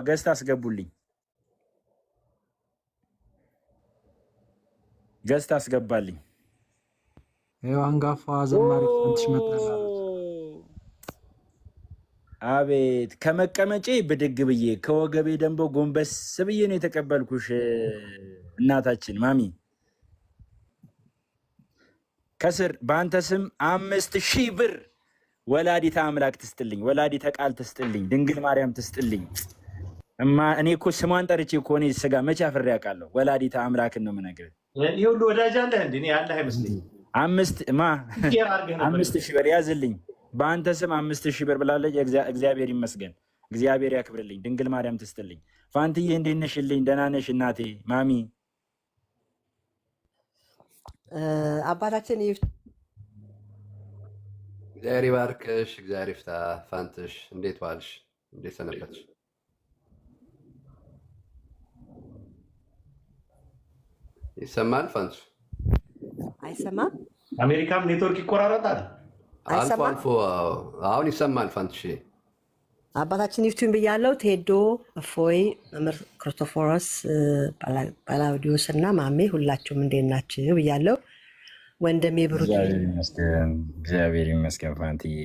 ገስት አስገቡልኝ። ገስት አስገባልኝ። ያው አንጋፋ ዘማሪ ፋንትሽ መጣላለች። አቤት ከመቀመጬ ብድግ ብዬ ከወገቤ ደንቦ ጎንበስ ብዬ ነው የተቀበልኩሽ እናታችን ማሚ። ከስር በአንተ ስም 5000 ብር ወላዲተ አምላክ ትስጥልኝ፣ ወላዲተ ቃል ትስጥልኝ፣ ድንግል ማርያም ትስጥልኝ። እኔ እኮ ስሟን ጠርቼ እኮ እኔ ስጋ መቼ አፍሬ አውቃለሁ? ወላዲተ አምላክን ነው የምነግርህ። ይህ ሁሉ ወዳጅ አለህ እንደ እኔ ያለህ አይመስለኝም። 5000 ብር ያዝልኝ። በአንተ ስም 5000 ብር ብላለች። እግዚአብሔር ይመስገን፣ እግዚአብሔር ያክብርልኝ፣ ድንግል ማርያም ትስጥልኝ። ፋንትዬ እንዴት ነሽልኝ? ደህና ነሽ እናቴ ማሚ? አባታችን እግዚአብሔር ይባርክሽ፣ እግዚአብሔር ይፍታ። ፋንትሽ እንዴት ዋልሽ? እንዴት ሰነበትሽ? ይሰማል? ፋንትሽ አይሰማም? አሜሪካም ኔትወርክ ይቆራረጣል አልፎ አልፎ። አሁን ይሰማል ፋንትሽ። አባታችን ይፍቱን ብያለው። ቴዶ እፎይ፣ መምህር ክርስቶፎሮስ፣ ጳላውዲዮስ እና ማሜ ሁላችሁም እንዴት ናችሁ ብያለው። ወንድሜ ብሩክ እግዚአብሔር ይመስገን። ፋንትዬ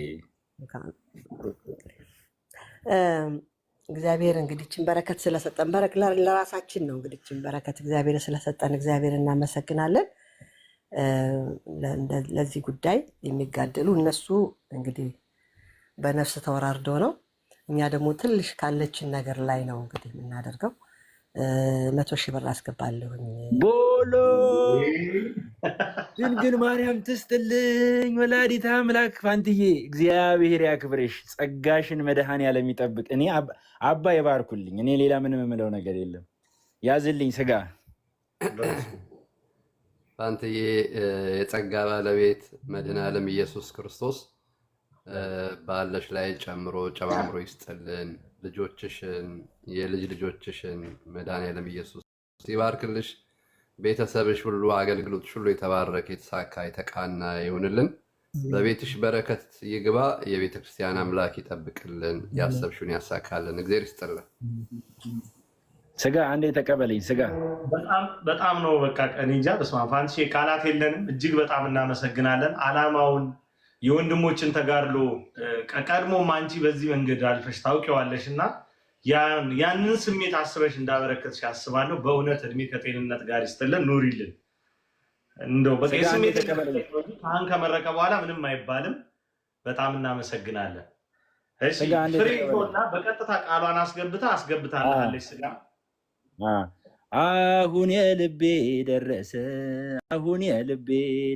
እግዚአብሔር እንግዲህ ችን በረከት ስለሰጠን ለራሳችን ነው እንግዲህ ችን በረከት እግዚአብሔር ስለሰጠን እግዚአብሔር እናመሰግናለን። ለዚህ ጉዳይ የሚጋደሉ እነሱ እንግዲህ በነፍስ ተወራርደው ነው። እኛ ደግሞ ትንሽ ካለችን ነገር ላይ ነው እንግዲህ የምናደርገው። 100,000 ብር አስገባለሁኝ። ቦሎ ድንግል ማርያም ትስጥልኝ፣ ወላዲተ አምላክ። ፋንትዬ እግዚአብሔር ያክብርሽ፣ ጸጋሽን መድኃኔዓለም ይጠብቅ። እኔ አባ ይባርኩልኝ። እኔ ሌላ ምንም የምለው ነገር የለም። ያዝልኝ ስጋ። ፋንትዬ የጸጋ ባለቤት መድኃኔዓለም ኢየሱስ ክርስቶስ ባለሽ ላይ ጨምሮ ጨማምሮ ይስጥልን። ልጆችሽን የልጅ ልጆችሽን መድኃኔዓለም ኢየሱስ ይባርክልሽ። ቤተሰብሽ ሁሉ አገልግሎትሽ ሁሉ የተባረከ የተሳካ የተቃና ይሁንልን። በቤትሽ በረከት ይግባ። የቤተ ክርስቲያን አምላክ ይጠብቅልን። ያሰብሽውን ያሳካልን። እግዚአብሔር ይስጥልን። ስጋ አንዴ ተቀበለኝ። ስጋ በጣም ነው በቃ እኔ እንጃ። በስመ አብ ፋንትሽ ቃላት የለንም። እጅግ በጣም እናመሰግናለን። አላማውን የወንድሞችን ተጋድሎ ቀድሞም አንቺ በዚህ መንገድ አልፈሽ ታውቂዋለሽ እና ያንን ስሜት አስበሽ እንዳበረከትሽ አስባለሁ። በእውነት እድሜ ከጤንነት ጋር ይስጥልን፣ ኑሪልን። እንደው በቃ የስሜት ካህን ከመረቀ በኋላ ምንም አይባልም። በጣም እናመሰግናለን። እሺ ፍሬና በቀጥታ ቃሏን አስገብታለች። ስጋ አሁን የልቤ ደረሰ፣ አሁን የልቤ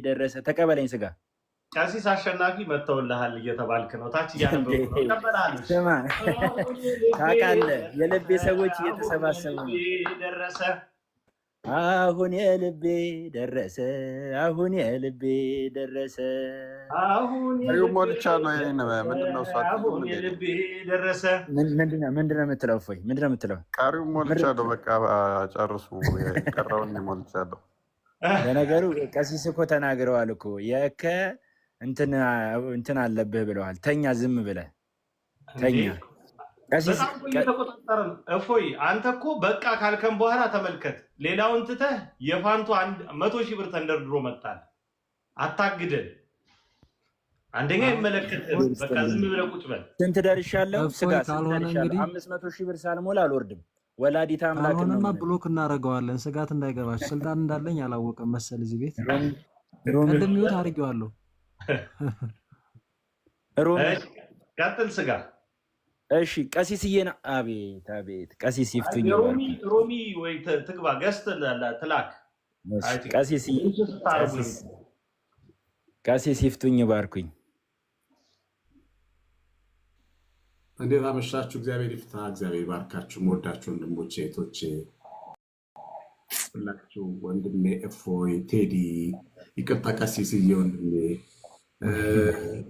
ደረሰ። ተቀበለኝ ስጋ። ቀሲስ አሸናፊ መጥተውልሃል እየተባልክ ነው። ታች እያነበብኩ ነው። ተቀበላለች። ታውቃለህ፣ የልቤ ሰዎች እየተሰባሰቡ ነው። ደረሰ፣ አሁን የልቤ ደረሰ፣ አሁን የልቤ ደረሰ። አሁን የልቤ ደረሰ። ምንድነው የምትለው? እፎይ ምንድነው የምትለው? ቀሪው ሞልቻለሁ። በቃ ጨርሱ። የቀረውን ሞልቻለሁ። ለነገሩ ቀሲስ እኮ ተናግረዋል እኮ የከ እንትን አለብህ ብለዋል። ተኛ፣ ዝም ብለህ ተኛ። ተቆጣጠርን። እፎይ አንተ እኮ በቃ ካልከን በኋላ ተመልከት፣ ሌላውን ትተህ የፋንቱ 100,000 ብር ተንደርድሮ መጣል። አታግደን። አንደኛ ይመለከትህ። በቃ ዝም ብለህ ቁጭ በል። ስንት ደርሻለሁ? ስጋ 500,000 ብር ሳልሞላ አልወርድም። ወላዲተ አምላክ አሁንማ ብሎክ እናደርገዋለን። ስጋት እንዳይገባሽ። ስልጣን እንዳለኝ አላወቀም መሰል እዚህ ቤት እንደሚወት አድርጌዋለሁ። ቀጥል ስጋ። እሺ ቀሲስዬን አቤት አቤት። ቀሲስ ይፍቱኝ። ሮሚ ወይ ትግባ ገስት ትላክ። ቀሲስ ይፍቱኝ ባርኩኝ። እንዴት አመሻችሁ? እግዚአብሔር ይፍታ፣ እግዚአብሔር ባርካችሁ። መወዳችሁ ወንድሞቼ እህቶቼ ሁላችሁ፣ ወንድሜ እፎይ፣ ቴዲ፣ ይቅርታ ቀሲስዬ፣ ወንድሜ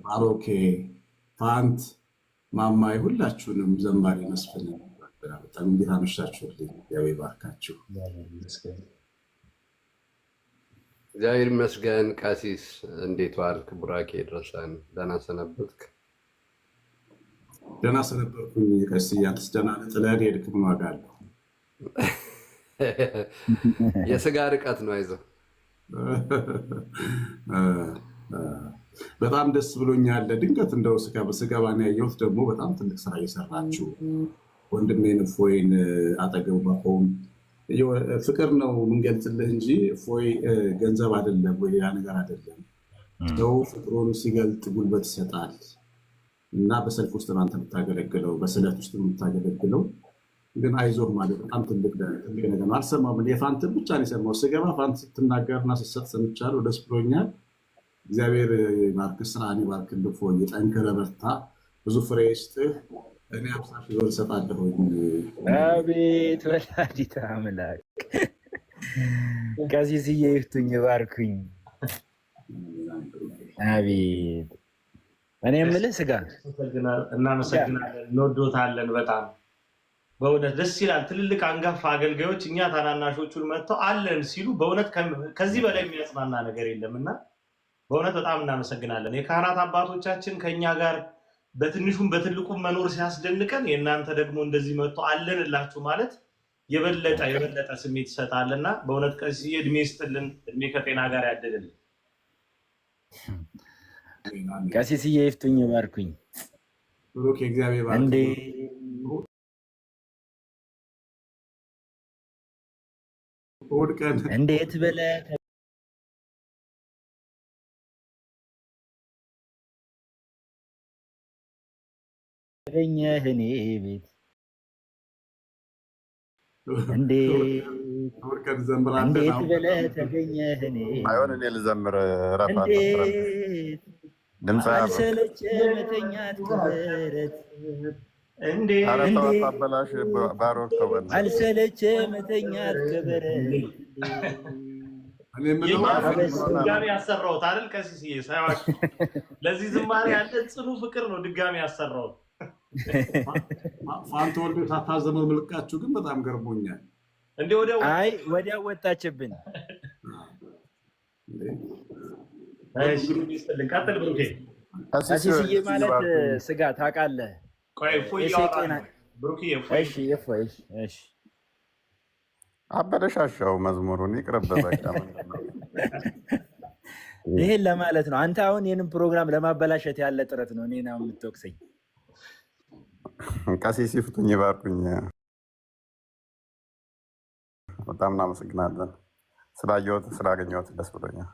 ባሮኬ፣ ፋንት፣ ማማይ፣ ሁላችሁንም ዘማሪ መስፍን በጣም እንዴት አመሻችሁልኝ? እግዚአብሔር ባርካችሁ። እግዚአብሔር ይመስገን። ቀሲስ እንዴት ዋልክ? ቡራኬ ድረሰን። ደህና ሰነበትክ? ደህና ሰነበርኩኝ። ቀሲስ አንተስ ደህና ነህ? ጥለህን የሄድክ ምን ዋጋ አለው? የስጋ ርቀት ነው። አይዞህ። በጣም ደስ ብሎኛል። ድንገት እንደው ስገባ ነው ያየሁት። ደግሞ በጣም ትልቅ ስራ እየሰራችሁ ወንድሜን እፎይን አጠገቡ መቆም ፍቅር ነው የምንገልጽልህ እንጂ እፎይ ገንዘብ አይደለም ወይ ሌላ ነገር አይደለም። ሰው ፍቅሩን ሲገልጥ ጉልበት ይሰጣል እና በሰልፍ ውስጥ ነው አንተ የምታገለግለው፣ በስለት ውስጥ የምታገለግለው። ግን አይዞህ ማለት በጣም ትልቅ ነገር ነው። አልሰማም የፋንትን ብቻ ነው የሰማው። ስገባ ፋንት ስትናገርና ስትሰጥ ሰምቻለሁ። ደስ ብሎኛል። እግዚአብሔር ባርክ፣ ስራህን ይባርክልህ። እፎይ ጠንክረህ በርታ፣ ብዙ ፍሬ ይስጥህ። እኔ 50 ሺህ ብር እሰጣለሁ። አቤት ወላዲተ አምላክ ቀሲስዬ ይፍቱኝ ባርኩኝ። አቤት እኔ የምልህ ስጋ እናመሰግናለን፣ እንወዶታለን በጣም በእውነት ደስ ይላል። ትልልቅ አንጋፋ አገልጋዮች እኛ ታናናሾቹን መጥተው አለን ሲሉ በእውነት ከዚህ በላይ የሚያጽናና ነገር የለም እና በእውነት በጣም እናመሰግናለን። የካህናት አባቶቻችን ከኛ ጋር በትንሹም በትልቁም መኖር ሲያስደንቀን የእናንተ ደግሞ እንደዚህ መጥቶ አለንላችሁ ማለት የበለጠ ስሜት ይሰጣልና በእውነት ቀሲስዬ እድሜ ይስጥልን፣ እድሜ ከጤና ጋር ያደልልን። ቀሲስዬ ይፍቱኝ ባርኩኝ። ብሩክ እግዚአብሔር ባርክ። እንዴት ብለህ ተገኘህ እኔ ቤት እንዴት ብለህ ተገኘህ እኔ አይሆን እኔ ልዘምር ድምፅ አልሰለችህ መተኛት ከበረት አበላሽ ባሮክ ተወን አልሰለችህ መተኛት ከበረት ድጋሚ ያሰራሁት አይደል ቀሲስዬ? ሳይዋሽ ለዚህ ዝማሬ ያለ ጽኑ ፍቅር ነው ድጋሚ ያሰራሁት። ፋንቶ ወልዶ ታታዘመው ምልቃችሁ ግን በጣም ገርሞኛል። እንዴ ወዲያው ወጣችብን። እሺ ቀጥል ብሩኬ። ቀሲስዬ ማለት ስጋ ታውቃለህ? ቆይ እፎይ ያወራል ብሩኬ። እሺ አበለሻሻው መዝሙሩን ይቅርብ በቃ። ይሄን ለማለት ነው። አንተ አሁን ይህንን ፕሮግራም ለማበላሸት ያለ ጥረት ነው እኔን አሁን የምትወቅሰኝ። ቀሲስ ይፍቱኝ ይባርኩኝ። በጣም እናመሰግናለን። ስላየሁት ስላገኘሁት ደስ ብሎኛል።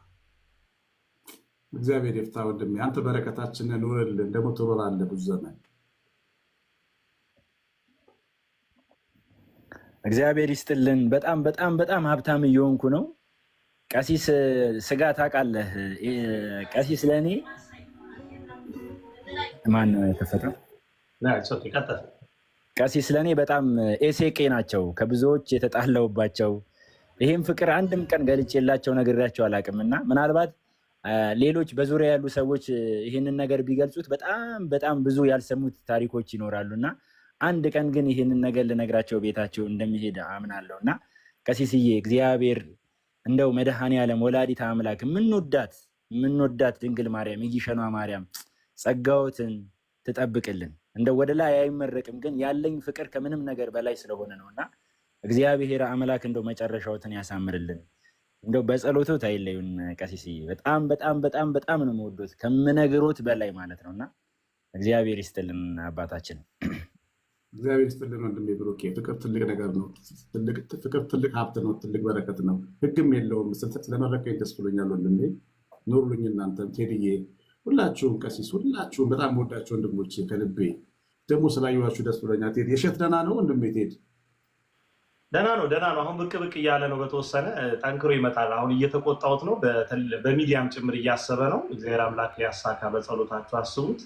እግዚአብሔር ይፍታ ወንድሜ። አንተ በረከታችንን ኑርልን፣ ደግሞ ትኖራለህ ብዙ ዘመን። እግዚአብሔር ይስጥልን። በጣም በጣም በጣም ሀብታም እየሆንኩ ነው። ቀሲስ ስጋ ታውቃለህ? ቀሲስ ለእኔ ማን ነው የተፈጠረው? ቀሲስ ለእኔ በጣም ኤሴቄ ናቸው። ከብዙዎች የተጣለውባቸው ይህም ፍቅር አንድም ቀን ገልጬላቸው ነግሬያቸው አላውቅም እና ምናልባት ሌሎች በዙሪያ ያሉ ሰዎች ይህንን ነገር ቢገልጹት በጣም በጣም ብዙ ያልሰሙት ታሪኮች ይኖራሉ እና አንድ ቀን ግን ይህንን ነገር ልነግራቸው ቤታቸው እንደሚሄድ አምናለሁ እና ቀሲስዬ እግዚአብሔር እንደው መድኃኔዓለም ወላዲተ አምላክ የምንወዳት ድንግል ማርያም የጊሸኗ ማርያም ጸጋዎትን ትጠብቅልን። እንደው ወደ ላይ አይመረቅም፣ ግን ያለኝ ፍቅር ከምንም ነገር በላይ ስለሆነ ነው እና እግዚአብሔር አምላክ እንደው መጨረሻዎትን ያሳምርልን። እንደው በጸሎቶት አይለዩን ቀሲስዬ። በጣም በጣም በጣም በጣም ነው የምወዶት ከምነግሮት በላይ ማለት ነው እና እግዚአብሔር ይስጥልን አባታችን። እግዚአብሔር ይስጥልን ወንድሜ ብሩኬ። ፍቅር ትልቅ ነገር ነው። ፍቅር ትልቅ ሀብት ነው፣ ትልቅ በረከት ነው። ህግም የለውም። ስለመረከኝ ደስ ብሎኛል ወንድሜ። ኑሩልኝ እናንተም፣ ቴድዬ፣ ሁላችሁም ቀሲስ፣ ሁላችሁም በጣም ወዳችሁ ወንድሞቼ ከልቤ ደግሞ ስላየኋችሁ ደስ ብሎኛል። ቴድ የሸት ደህና ነው ወንድሜ? ቴድ ደህና ነው። አሁን ብቅ እያለ ነው። በተወሰነ ጠንክሮ ይመጣል። አሁን እየተቆጣሁት ነው። በሚዲያም ጭምር እያሰበ ነው። እግዚአብሔር አምላክ ያሳካ። በጸሎታችሁ አስቡት።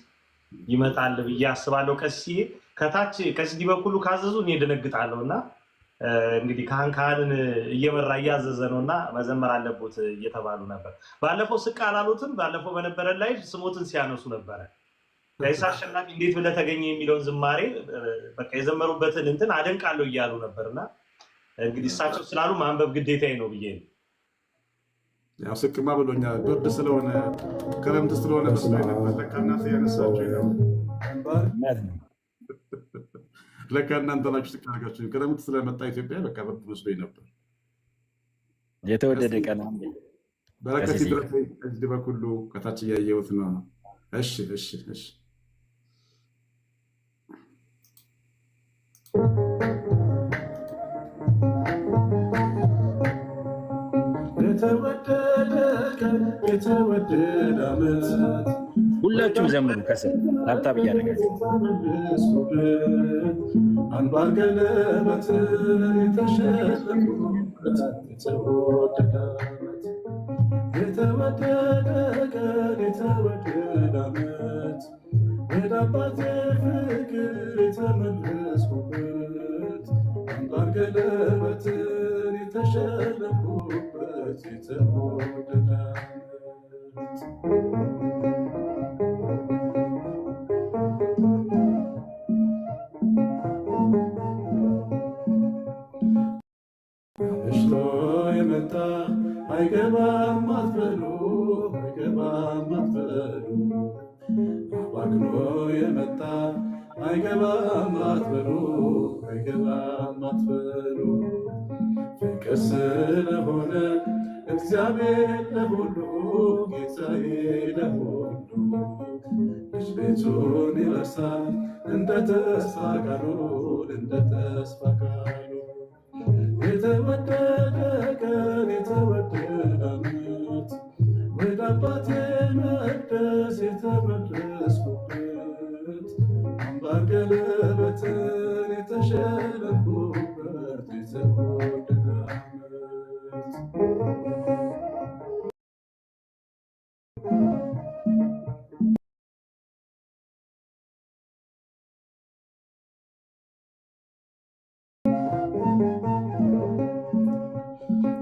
ይመጣል ብዬ አስባለሁ። ቀሲዬ ከታች ከሲዲ በኩሉ ካዘዙ እኔ ደነግጣለሁ እና እንግዲህ ካህንን እየመራ እያዘዘ ነው እና መዘመር አለቦት እየተባሉ ነበር። ባለፈው ስቅ አላሉትም። ባለፈው በነበረ ላይ ስሞትን ሲያነሱ ነበረ። ቀሲስ አሸናፊ እንዴት ብለህ ተገኘ የሚለውን ዝማሬ በቃ የዘመሩበትን እንትን አደንቃለሁ እያሉ ነበርና እንግዲህ እሳቸው ስላሉ ማንበብ ግዴታዬ ነው ብዬ ነው። ያው ስቅማ ብሎኛል። ብርድ ስለሆነ ክረምት ስለሆነ መስሎኝ ነበር። ለካ እናቴ ያነሳቸው ለካ እናንተ ናችሁ ትካረጋችሁ። ክረምት ስለመጣ ኢትዮጵያ በቃ ብርድ መስሎኝ ነበር። የተወደደ ቀን በረከት ይድረሰኝ። እዚህ በኩሉ ከታች እያየሁት ነው። እሺ እሺ እሺ የተወደደ ቀን የተወደደ ዓመት ሁላችሁም ዘምሩ። ከስር ታብታብ እያደረጋችሁ አንባር ገለበት የተሸለምኩበት የተወደደ ዓመት የተወደደ ቀን የተወደደ ዓመት ወደ አባቴ ፍቅር የተመለስኩበት አንባር ገለበትን የተሸለምኩበት የተወደደ ዓመት መሽቶ የመጣ አይገባም አትበሉ አይገባም አትበሉ አባክኖ የመጣ አይገባም አትበሉ አይገባም አትበሉ ፍቅር ስለሆነ እግዚአብሔር ለሁሉ ጌታዬ ለሁሉ ልጅ ቤቱን ይወርሳል እንደ ተስፋ ቃሉ እንደ ተስፋ ቃሉ የተወደደ ቀን የተወደደ ዓመት ወደ አባቴ መቅደስ የተመለስኩበት አምባር ገለበትን የተሸለምኩበት የተወደደ ዓመት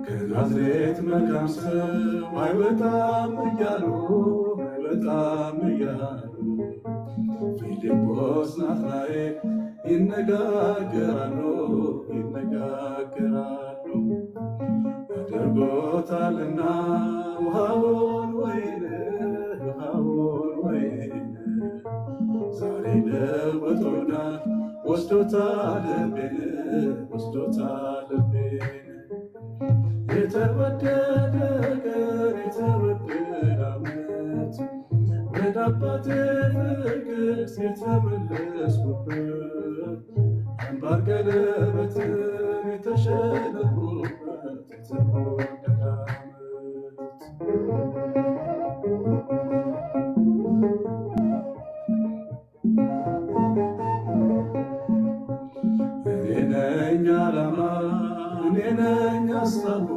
ከናዝሬት መልካም ሰው አይወጣም እያሉ ፊልጶስ ናትናኤል ይነጋገራሉ አድርጎታልና ውሃውን ወይን ዛሬ ለወጦና ወስዶታል ልቤን የተወደደ ቀን የተወደደ ዓመት ወደ አባቴ ፍቅር የተመለስኩበት አምባር ገለበትን የተሸለምኩበት የተወደደ ዓመት እኔ ነኝ ዓላማ እኔ ነኝ ሐሳቡ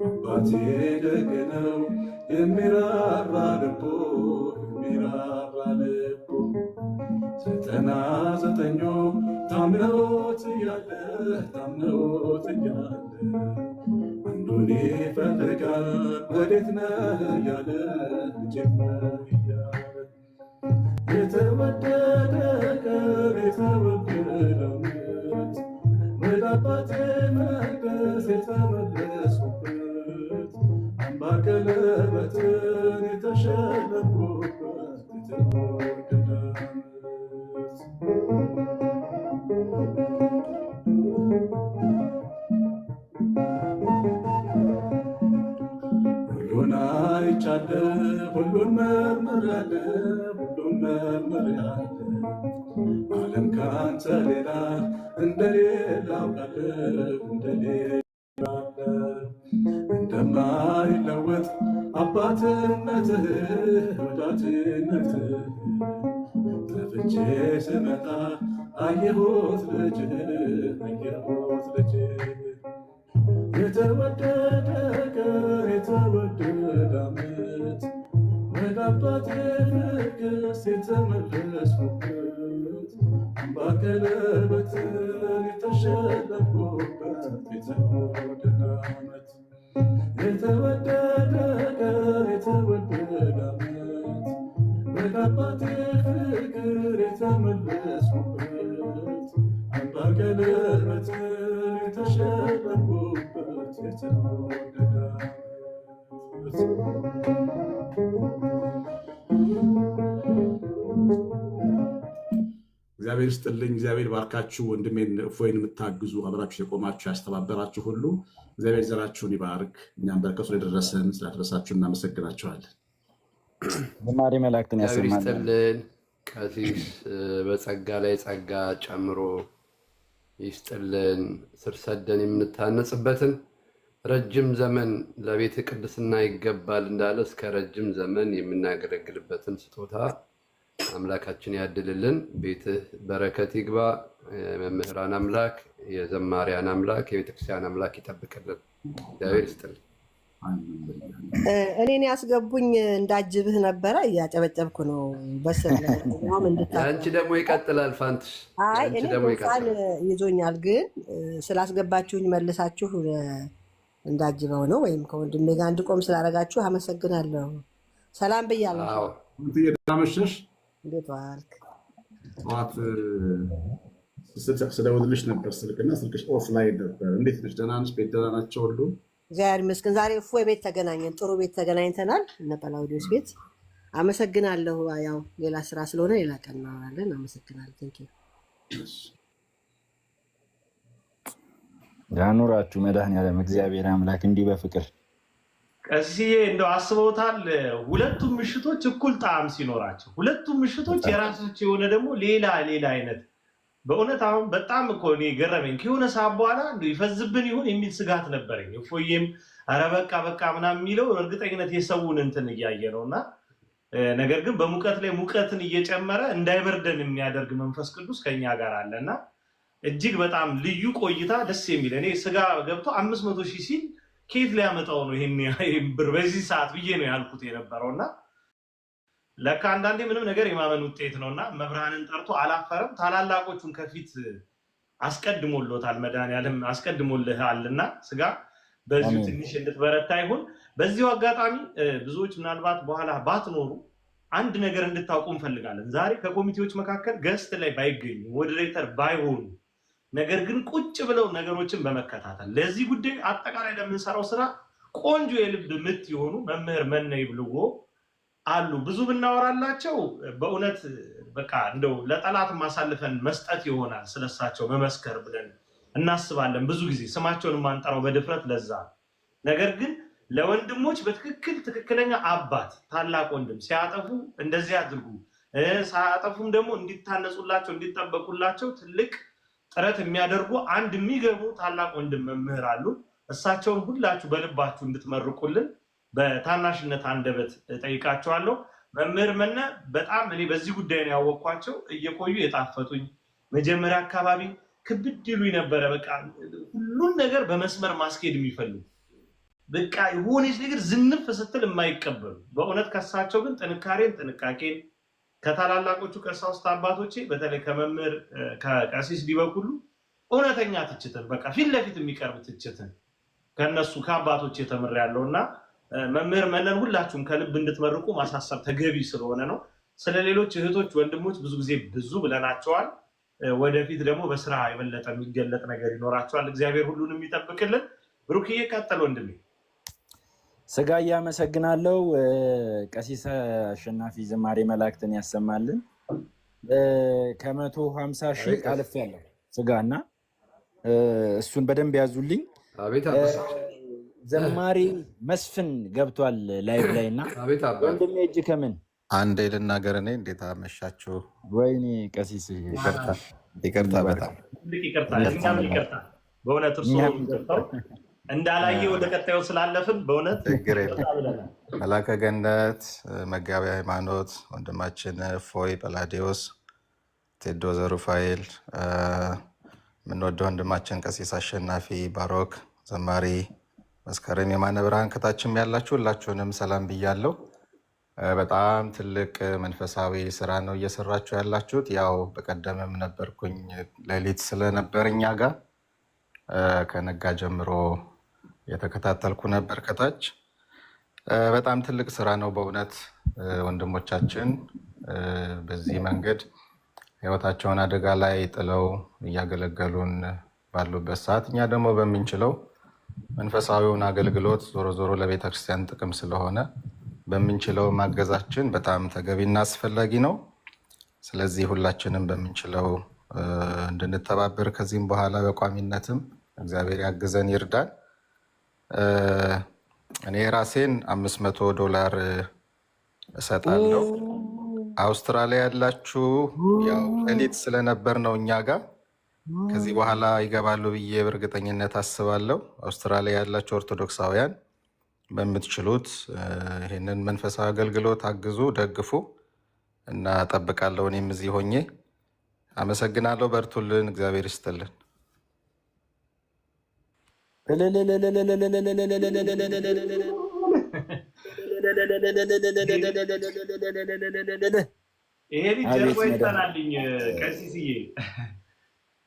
አባቴ ደግ ነው የሚራራ ልቡ 99 ታምነውት እያለ አንዱን ይፈልጋል ወዴት ነህ እያለ ልጄም ነህ እያለ የተወደደ ቀን የተወደደ ዓመት ወደ አባቴ መቅደስ የተመለስኩበት አምባር ገለበትን የተሸለምኩበት የተወደደ ዓመት ሁሉን አይቻለሁ ሁሉን መርምሬያለሁ ዓለም ካንተ ሌላ እንደሌለ አውቃለሁ እንደማይለወጥ አባትነትህ ወዳጅነትህ ጠፍቼ ስመጣ አየሁት ልጅህ የተወደደ ቀን የተወደደ ዓመት ወደ አባቴ ፍቅር የተመለስኩበት አምባር ገለበትን የተሸለምኩበት የተወደደ ዓመት የተወደደ ቀን የተወደደ ዓመት ወደ አባቴ ፍቅር የተመለስኩበት አምባር ገለበትን የተሸለምኩበት የተወደደ ዓመት እግዚአብሔር ይስጥልኝ። እግዚአብሔር ባርካችሁ። ወንድሜን እፎይን የምታግዙ አብራችሁ የቆማችሁ ያስተባበራችሁ ሁሉ እግዚአብሔር ዘራችሁን ይባርክ። እኛም በረከቱ ስለደረሰን ስላደረሳችሁ እናመሰግናችኋለን። ዝማሬ መላእክትን ያሰማልን። ቀሲስ በጸጋ ላይ ጸጋ ጨምሮ ይስጥልን። ስር ሰደን የምንታነጽበትን ረጅም ዘመን ለቤተ ቅድስና ይገባል እንዳለ እስከ ረጅም ዘመን የምናገለግልበትን ስጦታ አምላካችን ያድልልን። ቤትህ በረከት ይግባ። የመምህራን አምላክ፣ የዘማሪያን አምላክ፣ የቤተክርስቲያን አምላክ ይጠብቅልን። እግዚአብሔር ይስጥልን። እኔን ያስገቡኝ እንዳጅብህ ነበረ፣ እያጨበጨብኩ ነው። አንቺ ደግሞ ይቀጥላል ፋንትሽ። እኔ ጉንፋን ይዞኛል፣ ግን ስላስገባችሁኝ መልሳችሁ እንዳጅበው ነው፣ ወይም ከወንድሜ ጋር እንድቆም ስላደረጋችሁ አመሰግናለሁ። ሰላም ብያለሁ። መሸሽ እንዴት ዋልክ? ጠዋት ስደውልልሽ ነበር ስልክና ስልክሽ ኦፍላይን ነበር። እንዴት ነሽ? ደህና ነሽ? ቤት ደህና ናቸው ሁሉ? እግዚአብሔር ይመስገን። ዛሬ እፎይ ቤት ተገናኘን። ጥሩ ቤት ተገናኝተናል። እነ ጰላውዴዎስ ቤት። አመሰግናለሁ። ያው ሌላ ስራ ስለሆነ ሌላ ቀን እናወራለን። አመሰግናለሁ። ቴንኪው። ያኑራችሁ መድኃኒዓለም እግዚአብሔር አምላክ እንዲህ በፍቅር ቀሲዬ እንደው አስበውታል። ሁለቱም ምሽቶች እኩል ጣዕም ሲኖራቸው፣ ሁለቱም ምሽቶች የራሳቸው የሆነ ደግሞ ሌላ አይነት በእውነት አሁን በጣም እኮ እኔ ገረመኝ። ከሆነ ሰዓት በኋላ እንደው ይፈዝብን ይሁን የሚል ስጋት ነበረኝ። እፎዬም ኧረ በቃ ምናምን የሚለው እርግጠኝነት የሰውን እንትን እያየ ነው እና ነገር ግን በሙቀት ላይ ሙቀትን እየጨመረ እንዳይበርደን የሚያደርግ መንፈስ ቅዱስ ከኛ ጋር አለና እጅግ በጣም ልዩ ቆይታ ደስ የሚል እኔ ስጋ ገብቶ 500,000 ሲል ኬት ሊያመጣው ነው ይሄን ብር በዚህ ሰዓት ብዬ ነው ያልኩት የነበረውና ለካ አንዳንዴ ምንም ነገር የማመን ውጤት ነውና መብርሃንን ጠርቶ አላፈረም። ታላላቆቹን ከፊት አስቀድሞሎታል መድኃኒዓለም አስቀድሞልሃልና ስጋ በዚሁ ትንሽ እንድትበረታ ይሁን። በዚሁ አጋጣሚ ብዙዎች ምናልባት በኋላ ባትኖሩ አንድ ነገር እንድታውቁ እንፈልጋለን። ዛሬ ከኮሚቴዎች መካከል ገስት ላይ ባይገኙ ሞዴሬተር ባይሆኑ ነገር ግን ቁጭ ብለው ነገሮችን በመከታተል ለዚህ ጉዳይ አጠቃላይ ለምንሰራው ስራ ቆንጆ የልብ ምት የሆኑ መምህር መነይ ብልዎ አሉ። ብዙ ብናወራላቸው በእውነት በቃ እንደው ለጠላት ማሳልፈን መስጠት ይሆናል። ስለሳቸው መመስከር ብለን እናስባለን። ብዙ ጊዜ ስማቸውን ማንጠራው በድፍረት ለዛ። ነገር ግን ለወንድሞች በትክክል ትክክለኛ አባት ታላቅ ወንድም ሲያጠፉ እንደዚህ አድርጉ፣ ሳያጠፉም ደግሞ እንዲታነጹላቸው እንዲጠበቁላቸው ትልቅ ጥረት የሚያደርጉ አንድ የሚገቡ ታላቅ ወንድም መምህር አሉ። እሳቸውን ሁላችሁ በልባችሁ እንድትመርቁልን በታናሽነት አንደበት ጠይቃቸዋለሁ። መምህር መነ በጣም እኔ በዚህ ጉዳይ ነው ያወቅኳቸው። እየቆዩ የጣፈጡኝ መጀመሪያ አካባቢ ክብድ ይሉኝ ነበረ። በቃ ሁሉን ነገር በመስመር ማስኬድ የሚፈልጉ በቃ የሆነች ነገር ዝንፍ ስትል የማይቀበሉ በእውነት ከሳቸው ግን ጥንቃቄን ከታላላቆቹ ቀሳውስት አባቶቼ በተለይ ከመምህር ከቀሲስ ዲበኩሉ እውነተኛ ትችትን በቃ ፊት ለፊት የሚቀርብ ትችትን ከነሱ ከአባቶቼ ተምሬያለሁና መምህር መነን ሁላችሁም ከልብ እንድትመርቁ ማሳሰብ ተገቢ ስለሆነ ነው። ስለሌሎች እህቶች ወንድሞች ብዙ ጊዜ ብዙ ብለናቸዋል። ወደፊት ደግሞ በስራ የበለጠ የሚገለጥ ነገር ይኖራቸዋል። እግዚአብሔር ሁሉንም ይጠብቅልን። ብሩክዬ ቀጥል ወንድሜ። ስጋ እያመሰግናለሁ። ቀሲስ አሸናፊ ዝማሬ መላእክትን ያሰማልን። ከ150,000 አልፌያለሁ ስጋና እሱን በደንብ ያዙልኝ። ዘማሪ መስፍን ገብቷል ላይቭ ላይ እና ወንድሜ እጅ ከምን አንዴ ልናገር። እኔ እንዴት አመሻችሁ? ወይኔ ቀሲስ ይቅርታ፣ በጣም ይቅርታ። በእውነት እርሱ እንዳላየ ወደ ቀጣዩ ስላለፍን በእውነት ችግር የለም። መላከ ገነት መጋቢ ሃይማኖት ወንድማችን እፎይ ጰላውዴዎስ፣ ቴዶ ዘሩፋኤል፣ የምንወደው ወንድማችን ቀሲስ አሸናፊ ባሮክ፣ ዘማሪ መስከረም የማነ ብርሃን፣ ከታችም ያላችሁ ሁላችሁንም ሰላም ብያለሁ። በጣም ትልቅ መንፈሳዊ ስራ ነው እየሰራችሁ ያላችሁት። ያው በቀደምም ነበርኩኝ ሌሊት ስለነበር እኛ ጋር ከነጋ ጀምሮ የተከታተልኩ ነበር ከታች። በጣም ትልቅ ስራ ነው በእውነት ወንድሞቻችን በዚህ መንገድ ህይወታቸውን አደጋ ላይ ጥለው እያገለገሉን ባሉበት ሰዓት እኛ ደግሞ በምንችለው መንፈሳዊውን አገልግሎት ዞሮ ዞሮ ለቤተክርስቲያን ጥቅም ስለሆነ በምንችለው ማገዛችን በጣም ተገቢና አስፈላጊ ነው። ስለዚህ ሁላችንም በምንችለው እንድንተባበር ከዚህም በኋላ በቋሚነትም እግዚአብሔር ያግዘን ይርዳን። እኔ ራሴን $500 እሰጣለሁ። አውስትራሊያ ያላችሁ ያው ሌሊት ስለነበር ነው እኛ ጋር ከዚህ በኋላ ይገባሉ ብዬ በእርግጠኝነት አስባለሁ። አውስትራሊያ ያላችሁ ኦርቶዶክሳውያን በምትችሉት ይህንን መንፈሳዊ አገልግሎት አግዙ፣ ደግፉ እና ጠብቃለሁ። እኔም እዚህ ሆኜ አመሰግናለሁ። በርቱልን፣ እግዚአብሔር ይስጥልን። ይሄ ልጅ ጀርባው ይጠናልኝ ቀሲስዬ፣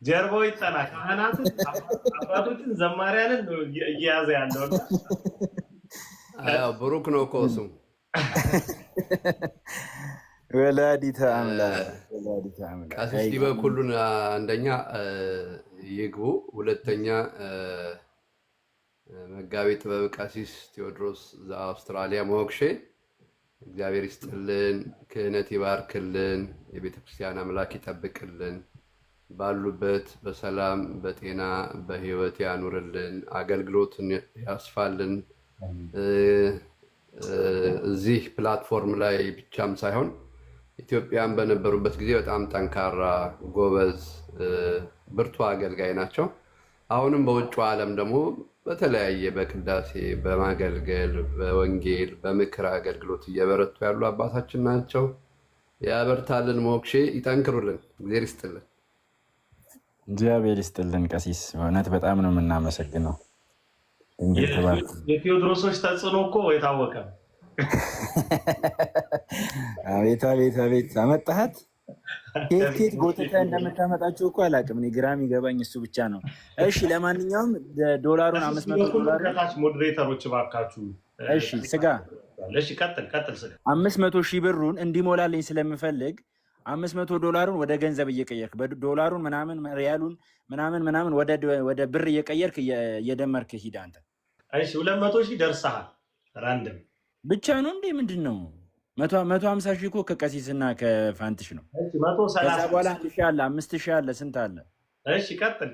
ጀርባው ይጠና። ካህናትን አባቶችን ዘማሪያንን እየያዘ ያለው ብሩክ ነው እኮ እሱም። ወላዲተ አምላክ ቀሲስ ዲበኩሉን አንደኛ ይግቡ፣ ሁለተኛ መጋቢ ጥበብ ቀሲስ ቴዎድሮስ ዘአውስትራሊያ ሞክሼ እግዚአብሔር ይስጥልን፣ ክህነት ይባርክልን፣ የቤተክርስቲያን አምላክ ይጠብቅልን፣ ባሉበት በሰላም በጤና በህይወት ያኑርልን፣ አገልግሎትን ያስፋልን። እዚህ ፕላትፎርም ላይ ብቻም ሳይሆን ኢትዮጵያን በነበሩበት ጊዜ በጣም ጠንካራ ጎበዝ ብርቱ አገልጋይ ናቸው። አሁንም በውጭ ዓለም ደግሞ በተለያየ በቅዳሴ በማገልገል በወንጌል በምክር አገልግሎት እየበረቱ ያሉ አባታችን ናቸው። ያበርታልን፣ ሞክሼ ይጠንክሩልን፣ እግዚአብሔር ይስጥልን። እግዚአብሔር ይስጥልን ቀሲስ፣ በእውነት በጣም ነው የምናመሰግነው። የቴዎድሮሶች ተጽዕኖ እኮ የታወቀ። አቤት አቤት አቤት፣ አመጣሃት። ኬት ጎትተህ እንደምታመጣቸው እኮ አላውቅም። እኔ ግራ የሚገባኝ እሱ ብቻ ነው። እሺ ለማንኛውም $500 ከታች ሞዴሬተሮች እባካችሁ። እሺ ስጋ፣ እሺ ቀጥል ስጋ። 500,000 ብሩን እንዲሞላልኝ ስለምፈልግ $500 ወደ ገንዘብ እየቀየርክ በዶላሩን ምናምን ሪያሉን ምናምን ወደ ብር እየቀየርክ እየደመርክ ሂድ አንተ። እሺ 200,000 ደርሰሃል። ራንደም ብቻ ነው እንዴ? ምንድን ነው 150,000 እኮ ከቀሲስና ከፋንትሽ ነው። ከዛ በኋላ 1,000 አለ፣ 5,000 አለ፣ ስንት አለ? እሺ ቀጥል።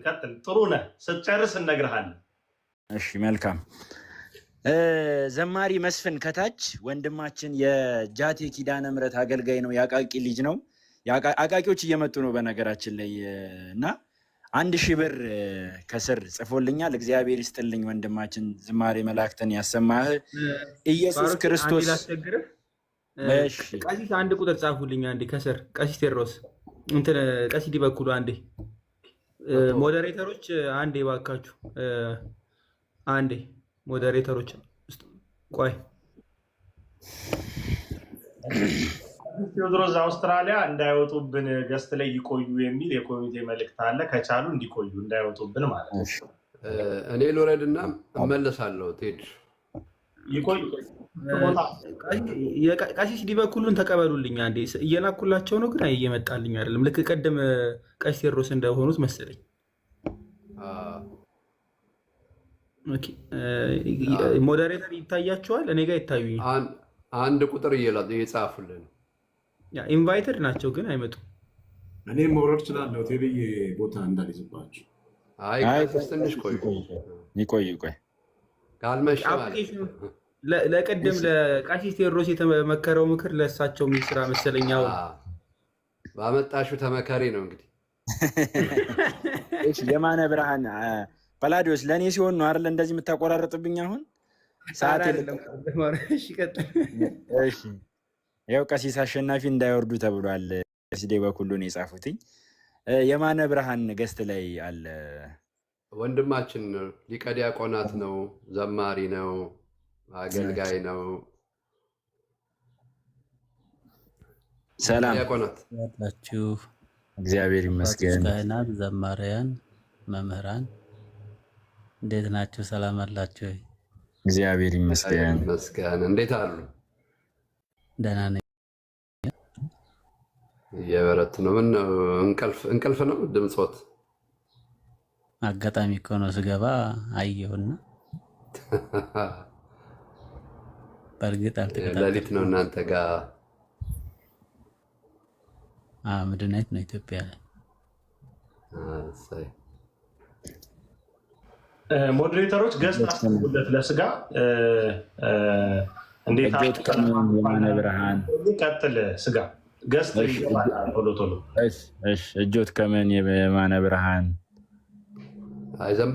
ጥሩ ነህ። ስትጨርስ እነግርሃለን። እሺ መልካም። ዘማሪ መስፍን ከታች ወንድማችን የጃቴ ኪዳነ ምሕረት አገልጋይ ነው። የአቃቂ ልጅ ነው። አቃቂዎች እየመጡ ነው በነገራችን ላይ እና 1,000 ብር ከስር ጽፎልኛል። እግዚአብሔር ይስጥልኝ ወንድማችን፣ ዝማሬ መላእክትን ያሰማህ ኢየሱስ ክርስቶስ። ቀሲስ አንድ ቁጥር ጻፉልኝ አንዴ ከስር። ቀሲስ ቴዎድሮስ እንትን ቀሲስ ዲበኩሉ አንዴ። ሞዴሬተሮች አንዴ ባካችሁ፣ አንዴ ሞዴሬተሮች ቆይ። ቴዎድሮስ አውስትራሊያ እንዳይወጡብን ገስት ላይ ይቆዩ የሚል የኮሚቴ መልእክት አለ። ከቻሉ እንዲቆዩ እንዳይወጡብን ማለት ነው። እኔ ልውረድና እመለሳለሁ። ቴድ ይቆዩ። ቀሲስ ዲበኩሉን ተቀበሉልኝ አንዴ። እየላኩላቸው ነው ግን እየመጣልኝ አይደለም። ልክ ቀደም ቀሲስ ቴዎድሮስ እንደሆኑት መሰለኝ። ሞዴሬተር ይታያቸዋል፣ እኔ ጋር ይታዩኝ። አንድ ቁጥር እየጻፉልን ኢንቫይትድ ናቸው ግን አይመጡም። እኔ መውረድ እችላለሁ። ቴብዬ ቦታ እንዳልይዝባችሁ። ትንሽ ቆይ ካልመሸ ለቅድም ለቀሲስ ቴዎድሮስ የተመከረው ምክር ለእሳቸው የሚል ስራ መሰለኛው። ባመጣሹ ተመካሪ ነው እንግዲህ። የማነ ብርሃን ፓላዲዮስ ለእኔ ሲሆን ነው አይደለ እንደዚህ የምታቆራረጥብኝ አሁን ሰዓት የለም። ያው ቀሲስ አሸናፊ እንዳይወርዱ ተብሏል። ቀሲስ ዲበኩሉን የጻፉትኝ የማነ ብርሃን ገስት ላይ አለ። ወንድማችን ሊቀ ዲያቆናት ነው፣ ዘማሪ ነው፣ አገልጋይ ነው። ሰላም ዲያቆናት ያላችሁ፣ እግዚአብሔር ይመስገን። ካህናት፣ ዘማሪያን፣ መምህራን እንዴት ናችሁ? ሰላም አላችሁ? እግዚአብሔር ይመስገን። እንዴት አሉ? ደህና ነኝ። እየበረቱ ነው። ምን እንቅልፍ ነው ድምፆት? አጋጣሚ እኮ ነው ስገባ አየሁና፣ በእርግጥ አልተከታተልኩም። ሌሊት ነው እናንተ ጋር? ምድናይት ነው ኢትዮጵያ ላይ። ሞዴሬተሮች ገስት አስቡለት ለስጋ እንዴት የማነ ብርሃን ቀጥል ስጋ ገስት ቶሎ ቶሎ እጆት ከምን የማነ ብርሃን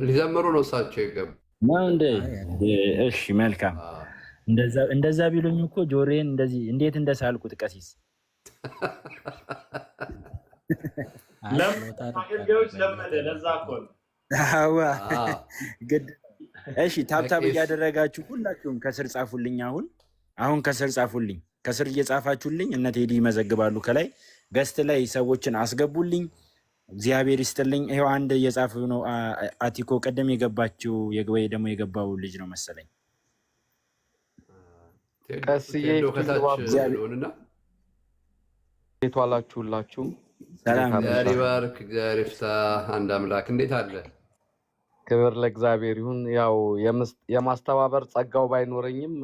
ሊዘምሩ ነው እሳቸው ይገቡ ነው እንደ እሺ መልካም እንደዛ ቢሉኝ እኮ ጆሮዬን እንደዚህ እንዴት እንደሳልኩት ቀሲስ ለማገልገዮች ለመደ ለዛ እኮ ነው። ግድ እሺ ታብታብ እያደረጋችሁ ሁላችሁም ከስር ጻፉልኝ። አሁን ከስር ጻፉልኝ። ከስር እየጻፋችሁልኝ እነ ቴዲ ይመዘግባሉ። ከላይ ገስት ላይ ሰዎችን አስገቡልኝ። እግዚአብሔር ይስጥልኝ። ይሄው አንድ እየጻፉ ነው። አቲኮ ቀደም የገባችው ወይ ደግሞ የገባው ልጅ ነው መሰለኝ። ቀስዬ ዋላችሁላችሁ። ሰላም እግዚአብሔር እግዚአብሔር ይፍታ። አንድ አምላክ እንዴት አለ? ክብር ለእግዚአብሔር ይሁን። ያው የማስተባበር ጸጋው ባይኖረኝም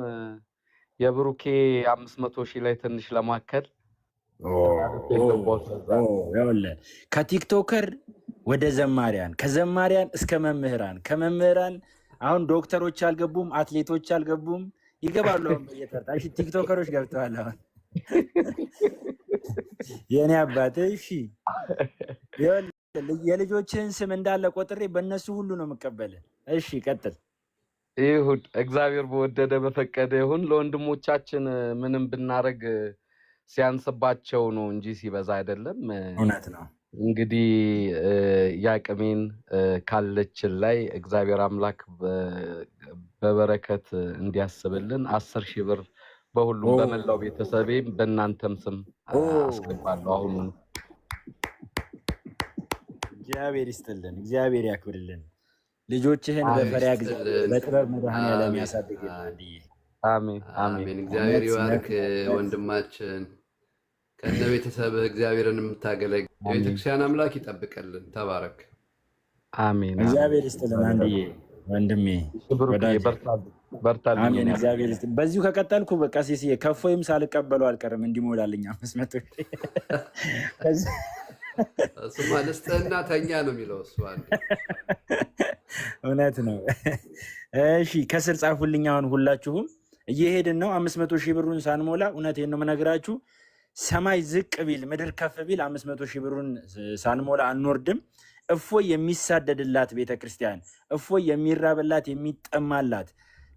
የብሩኬ 500,000 ላይ ትንሽ ለማከል ከቲክቶከር ወደ ዘማሪያን፣ ከዘማሪያን እስከ መምህራን፣ ከመምህራን አሁን ዶክተሮች አልገቡም፣ አትሌቶች አልገቡም፣ ይገባሉ። በየተርታ እሺ ቲክቶከሮች ገብተዋል። አሁን የኔ አባት እሺ የልጆችን ስም እንዳለ ቆጥሬ በእነሱ ሁሉ ነው የምቀበል። እሺ ቀጥል። ይሁን እግዚአብሔር በወደደ በፈቀደ ይሁን። ለወንድሞቻችን ምንም ብናረግ ሲያንስባቸው ነው እንጂ ሲበዛ አይደለም። እውነት ነው። እንግዲህ ያቅሜን ካለችን ላይ እግዚአብሔር አምላክ በበረከት እንዲያስብልን 10,000 ብር በሁሉም በመላው ቤተሰቤም በእናንተም ስም አስገባለሁ። አሁን እግዚአብሔር ይስጥልን፣ እግዚአብሔር ያክብርልን። ልጆችህን በፈሪያ በጥበብ መድኃኔዓለም ያሳድግልን። አሜን አሜን። እግዚአብሔር ይባርክ ወንድማችን ከነ ቤተሰብህ እግዚአብሔርን የምታገለግል የቤተክርስቲያን አምላክ ይጠብቅልን። ተባረክ። አሜን። እግዚአብሔር ይስጥልን አንድዬ ወንድሜ በርታልኝ። አሜን። እግዚአብሔር ይስጥልን። በዚሁ ከቀጠልኩ በቃ ሲሲ ከፎይም ሳልቀበለው አልቀርም። እንዲሞላልኝ 500 እሱ ማለስጠና ተኛ ነው የሚለው እሱ አንዴ። እውነት ነው። እሺ ከስር ጻፉልኝ። አሁን ሁላችሁም እየሄድን ነው። 500,000 ብሩን ሳንሞላ እውነቴን ነው የምነግራችሁ። ሰማይ ዝቅ ቢል ምድር ከፍ ቢል 500,000 ብሩን ሳንሞላ አንወርድም። እፎይ የሚሳደድላት ቤተክርስቲያን፣ እፎይ የሚራብላት የሚጠማላት፣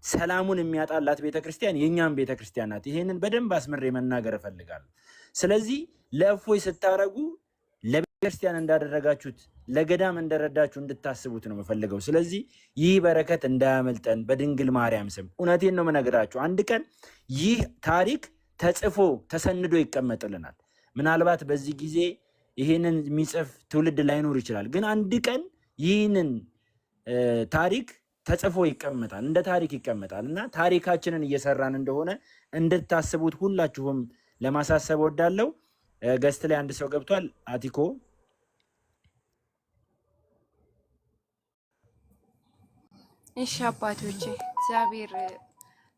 ሰላሙን የሚያጣላት ቤተክርስቲያን የኛም ቤተክርስቲያን ናት። ይሄንን በደንብ አስምሬ መናገር እፈልጋለሁ። ስለዚህ ለእፎይ ስታረጉ ለቤተክርስቲያን እንዳደረጋችሁት ለገዳም እንደረዳችሁ እንድታስቡት ነው የምፈልገው። ስለዚህ ይህ በረከት እንዳያመልጠን በድንግል ማርያም ስም እውነቴን ነው የምነግራችሁ። አንድ ቀን ይህ ታሪክ ተጽፎ ተሰንዶ ይቀመጥልናል። ምናልባት በዚህ ጊዜ ይህንን የሚጽፍ ትውልድ ላይኖር ይችላል። ግን አንድ ቀን ይህንን ታሪክ ተጽፎ ይቀመጣል፣ እንደ ታሪክ ይቀመጣል እና ታሪካችንን እየሰራን እንደሆነ እንድታስቡት ሁላችሁም ለማሳሰብ ወዳለው። ገስት ላይ አንድ ሰው ገብቷል። አቲኮ እሺ አባቶቼ እግዚአብሔር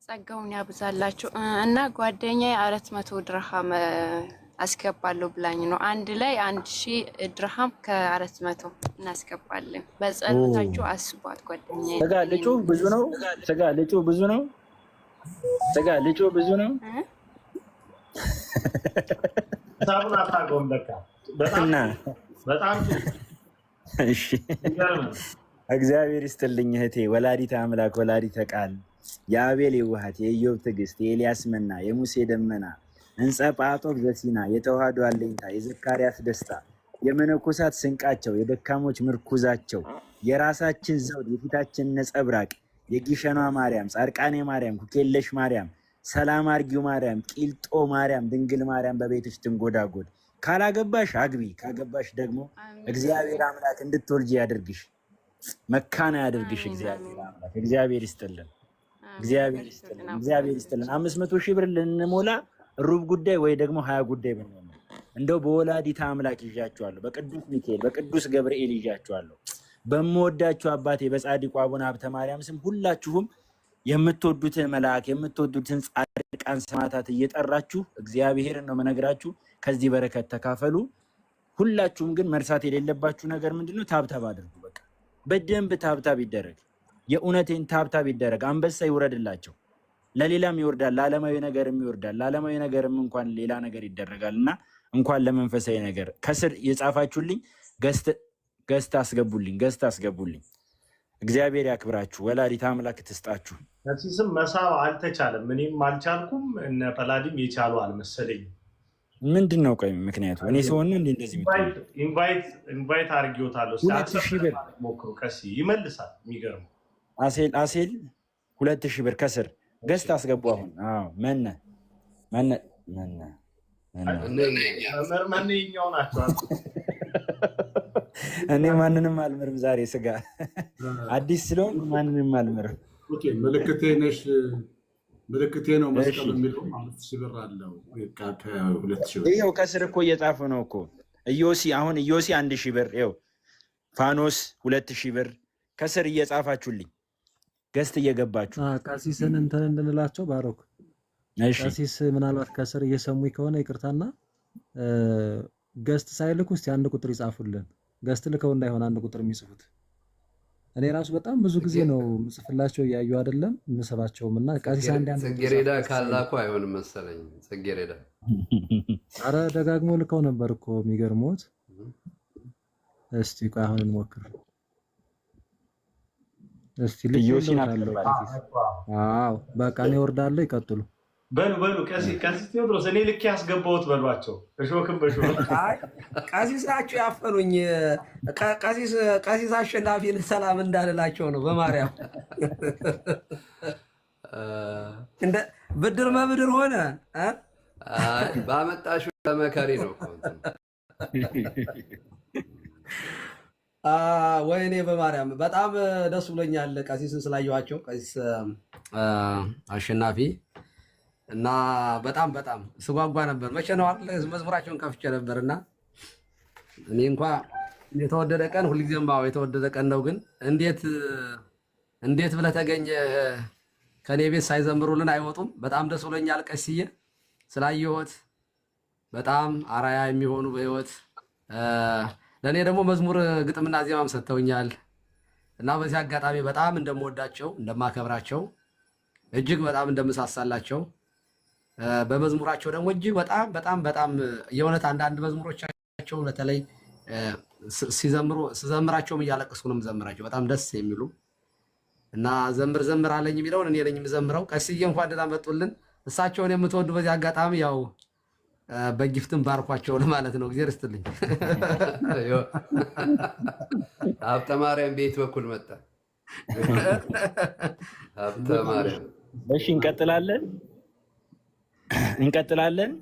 ጸጋውን ያብዛላችሁ እና ጓደኛዬ 400 ድርሃም አስገባለሁ ብላኝ ነው። አንድ ላይ 1,000 ድርሃም ከ400 እናስገባለን። በጸሎታችሁ አስቧት ጓደኛዬ። ስጋ ልጩ ብዙ ነው። ስጋ ልጩ ብዙ ነው። ስጋ ልጩ ብዙ ነው። ሳቡን አታውቀውም ለካ በጣም እሺ። እግዚአብሔር ይስጥልኝ እህቴ ወላዲተ አምላክ ወላዲተ ቃል የአቤል የውሃት የኢዮብ ትዕግስት የኤልያስ መና የሙሴ ደመና እንጸጳጦብ ዘሲና የተዋህዶ አለኝታ የዘካርያስ ደስታ የመነኮሳት ስንቃቸው የደካሞች ምርኩዛቸው የራሳችን ዘውድ የፊታችን ነጸብራቅ የጊሸኗ ማርያም ጻድቃኔ ማርያም ኩኬለሽ ማርያም ሰላም አርጊው ማርያም ቂልጦ ማርያም ድንግል ማርያም በቤትሽ ትንጎዳጎድ። ካላገባሽ አግቢ፣ ካገባሽ ደግሞ እግዚአብሔር አምላክ እንድትወልጂ ያድርግሽ፣ መካና ያድርግሽ። እግዚአብሔር አምላክ እግዚአብሔር ይስጥልን፣ እግዚአብሔር ይስጥልን፣ እግዚአብሔር ይስጥልን። 500,000 ብር ልንሞላ ሩብ ጉዳይ ወይ ደግሞ 20 ጉዳይ ብንሆን እንደው በወላዲተ አምላክ ይዣችኋለሁ፣ በቅዱስ ሚካኤል በቅዱስ ገብርኤል ይዣችኋለሁ። በምወዳችሁ አባቴ በጻድቁ አቡነ ሀብተ ማርያም ስም ሁላችሁም የምትወዱትን መልአክ የምትወዱትን ጻድቃን ሰማዕታት እየጠራችሁ እግዚአብሔርን ነው መነግራችሁ ከዚህ በረከት ተካፈሉ። ሁላችሁም ግን መርሳት የሌለባችሁ ነገር ምንድነው? ታብታብ አድርጉ። በቃ በደንብ ታብታብ ይደረግ። የእውነቴን ታብታብ ይደረግ። አንበሳ ይውረድላቸው። ለሌላም ይወርዳል፣ ለዓለማዊ ነገርም ይወርዳል። ለዓለማዊ ነገርም እንኳን ሌላ ነገር ይደረጋል እና እንኳን ለመንፈሳዊ ነገር ከስር የጻፋችሁልኝ ገዝት አስገቡልኝ። እግዚአብሔር ያክብራችሁ። ወላዲተ አምላክ ትስጣችሁ። ከሲስም መሳብ አልተቻለም። እኔም አልቻልኩም። እነ ፐላዲም የቻሉ አልመሰለኝም። ምንድን ነው ቆይ ምክንያቱ? እኔ ሲሆን እንደዚህ ኢንቫይት አድርጌዎታለሁ። 2000 ብር ሞክሩ። ቀሲ ይመልሳል። የሚገርም አሴል 2000 ብር ከስር ገዝት አስገቡ። አሁን መነኛው ናቸው። እኔ ማንንም አልምርም። ዛሬ ስጋ አዲስ ስለሆን ማንንም አልምርም። ምልክቴ ነው መስቀል የሚለው 5000 ብር አለው። ይኸው ከስር እኮ እየጻፈ ነው እኮ ኢዮሲ። አሁን ኢዮሲ 1000 ብር፣ ይኸው ፋኖስ 2000 ብር ከስር እየጻፋችሁልኝ ገዝት እየገባችሁ ቀሲስን እንትን እንድንላቸው ባሮክ። ቀሲስ ምናልባት ከስር እየሰሙኝ ከሆነ ይቅርታና ገዝት ሳይልኩ እስቲ አንድ ቁጥር ይጻፉልን። ገዝት ልከው እንዳይሆን አንድ ቁጥር የሚጽፉት። እኔ ራሱ በጣም ብዙ ጊዜ ነው ምጽፍላቸው እያዩ አይደለም ምሰባቸውም እና ቀሲስ አንድ ጽጌሬዳ ካላኩ አይሆንም መሰለኝ። ጽጌሬዳ አረ ደጋግሞ ልከው ነበር እኮ የሚገርሙት። እስቲ ቆይ አሁን እንሞክር። እስቲ ልዩሲና አዎ በቃ ነው ወርዳለሁ። ይቀጥሉ በሉ ቀሲስ ቴዎድሮስ እኔ ልክ ያስገባሁት በሏቸው። እሾክም በሾክ ቀሲስ ናቸው ያፈኑኝ። ቀሲስ አሸናፊን ሰላም እንዳልላቸው ነው በማርያም እንደ ብድር መብድር ሆነ። ባመጣሹ ተመከሪ ነው። ወይኔ በማርያም በጣም ደስ ብሎኛል ቀሲስን ስላየኋቸው። ቀሲስ አሸናፊ እና በጣም ስጓጓ ነበር። መቼ ነው መዝሙራቸውን ከፍቼ ነበር እና እኔ እንኳ የተወደደ ቀን ሁልጊዜም የተወደደ ቀን ነው። ግን እንዴት ብለህ ተገኘ ከኔ ቤት ሳይዘምሩልን አይወጡም። በጣም ደስ ብሎኛል ቀሲዬ ስላየሁት። በጣም አራያ የሚሆኑ በህይወት ለእኔ ደግሞ መዝሙር ግጥምና ዜማም ሰጥተውኛል እና በዚህ አጋጣሚ በጣም እንደምወዳቸው እንደማከብራቸው እጅግ በጣም እንደምሳሳላቸው በመዝሙራቸው ደግሞ እጅግ በጣም የእውነት አንዳንድ መዝሙሮቻቸው በተለይ ስዘምራቸውም እያለቅስኩ ነው የምዘምራቸው። በጣም ደስ የሚሉ እና ዘምር አለኝ የሚለውን እኔ ነኝ የምዘምረው። ቀሲዬ እንኳን ደህና መጡልን። እሳቸውን የምትወዱ በዚህ አጋጣሚ ያው በጊፍትም ባርኳቸው ለማለት ነው። እግዚአብሔር ይስጥልኝ። ሀብተ ማርያም ቤት በኩል መጣ። ሀብተ ማርያም እሺ፣ እንቀጥላለን።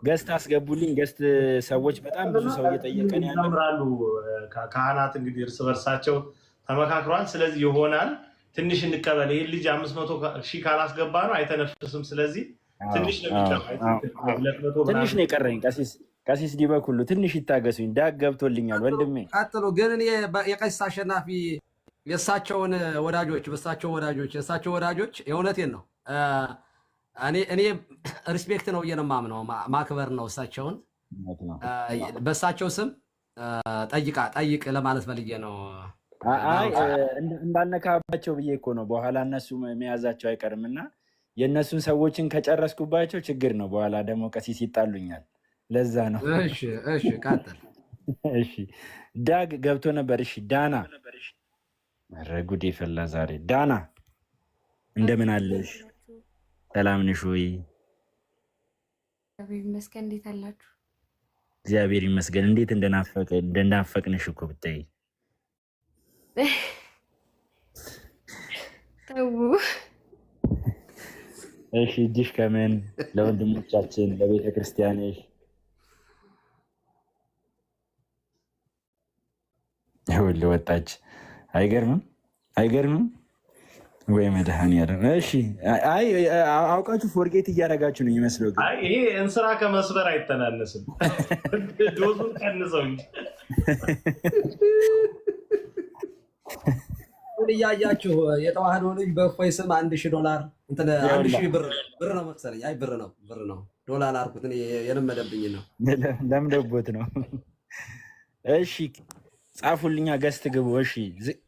ገስት አስገቡልኝ። ገስት ሰዎች በጣም ብዙ ሰው እየጠየቀን ያምራሉ። ካህናት እንግዲህ እርስ በርሳቸው ተመካክሯል። ስለዚህ ይሆናል ትንሽ እንቀበል። ይሄ ልጅ 500,000 ካላስገባ ነው አይተነፍስም። ስለዚህ ትንሽ ነው የቀረኝ። ቀሲስ ዲበኩሉ ትንሽ ይታገሱኝ። ዳግ ገብቶልኛል ወንድሜ። ቀጥሉ። ግን እኔ የቀሲስ አሸናፊ የእሳቸው ወዳጆች የእውነቴን ነው እኔ ሪስፔክት ነው የማምነው፣ ማክበር ነው እሳቸውን። በእሳቸው ስም ጠይቅ ለማለት ፈልጌ ነው። እንዳነካባቸው ብዬ እኮ ነው። በኋላ እነሱ መያዛቸው አይቀርም እና የእነሱን ሰዎችን ከጨረስኩባቸው ችግር ነው። በኋላ ደግሞ ቀሲስ ይጣሉኛል። ለዛ ነው። እሺ ቀጥል። እሺ ዳግ ገብቶ ነበር። እሺ ዳና፣ ኧረ ጉድ ፈላ ዛሬ። ዳና እንደምን አለሽ? ሰላም ነሽ ወይ? እግዚአብሔር ይመስገን። እንዴት አላችሁ? እግዚአብሔር ይመስገን። እንዴት እንደናፈቅንሽ እኮ ብታይ። ተው እሺ። እጅሽ ከምን ለወንድሞቻችን ለቤተ ክርስቲያንሽ ይኸውልህ ወጣች። አይገርምም ወይ መድኃኒዓለም። እሺ አውቃችሁ ፎርጌት እያደረጋችሁ ነው ይመስለው። ይሄ እንስራ ከመስበር አይተናነስም። ዶዙን ቀንሰው እንጂ እያያችሁ የተዋህዶ ልጅ በእፎይ ስም $1000 $1000 ብር ነው መሰለኝ። አይ ብር ነው ዶላር አልኩት። የለመደብኝ ነው። ለምደቦት ነው። እሺ ጻፉልኛ፣ ገስት ግቡ። እሺ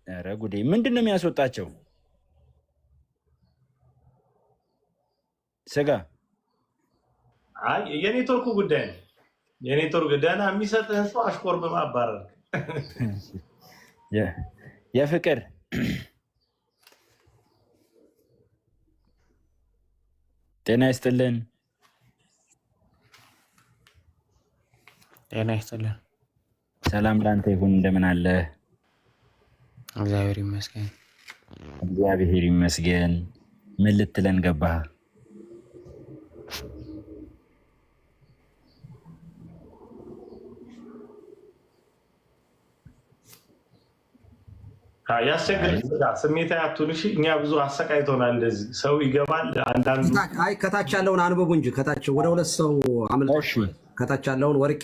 ኧረ ጉዴ! ምንድን ነው የሚያስወጣቸው? ስጋ አይ የኔትወርኩ ጉዳይ ነው። የኔትወርክ ደህና የሚሰጥህን ሰው አሽኮር በማባረር የፍቅር ጤና ይስጥልን። ጤና ይስጥልን። ሰላም ላንተ ይሁን። እንደምን አለ? እግዚአብሔር ይመስገን። እግዚአብሔር ይመስገን። ምን ልትለን ገባህ? ያስቸግር ስሜታዊ አትሁን። እሺ እኛ ብዙ አሰቃይቶናል። እንደዚህ ሰው ይገባል። አንዳንዱ አይ ከታች ያለውን አንብቡ እንጂ ከታች ወደ 2 ሰው አምልጦ ከታች ያለውን ወርቄ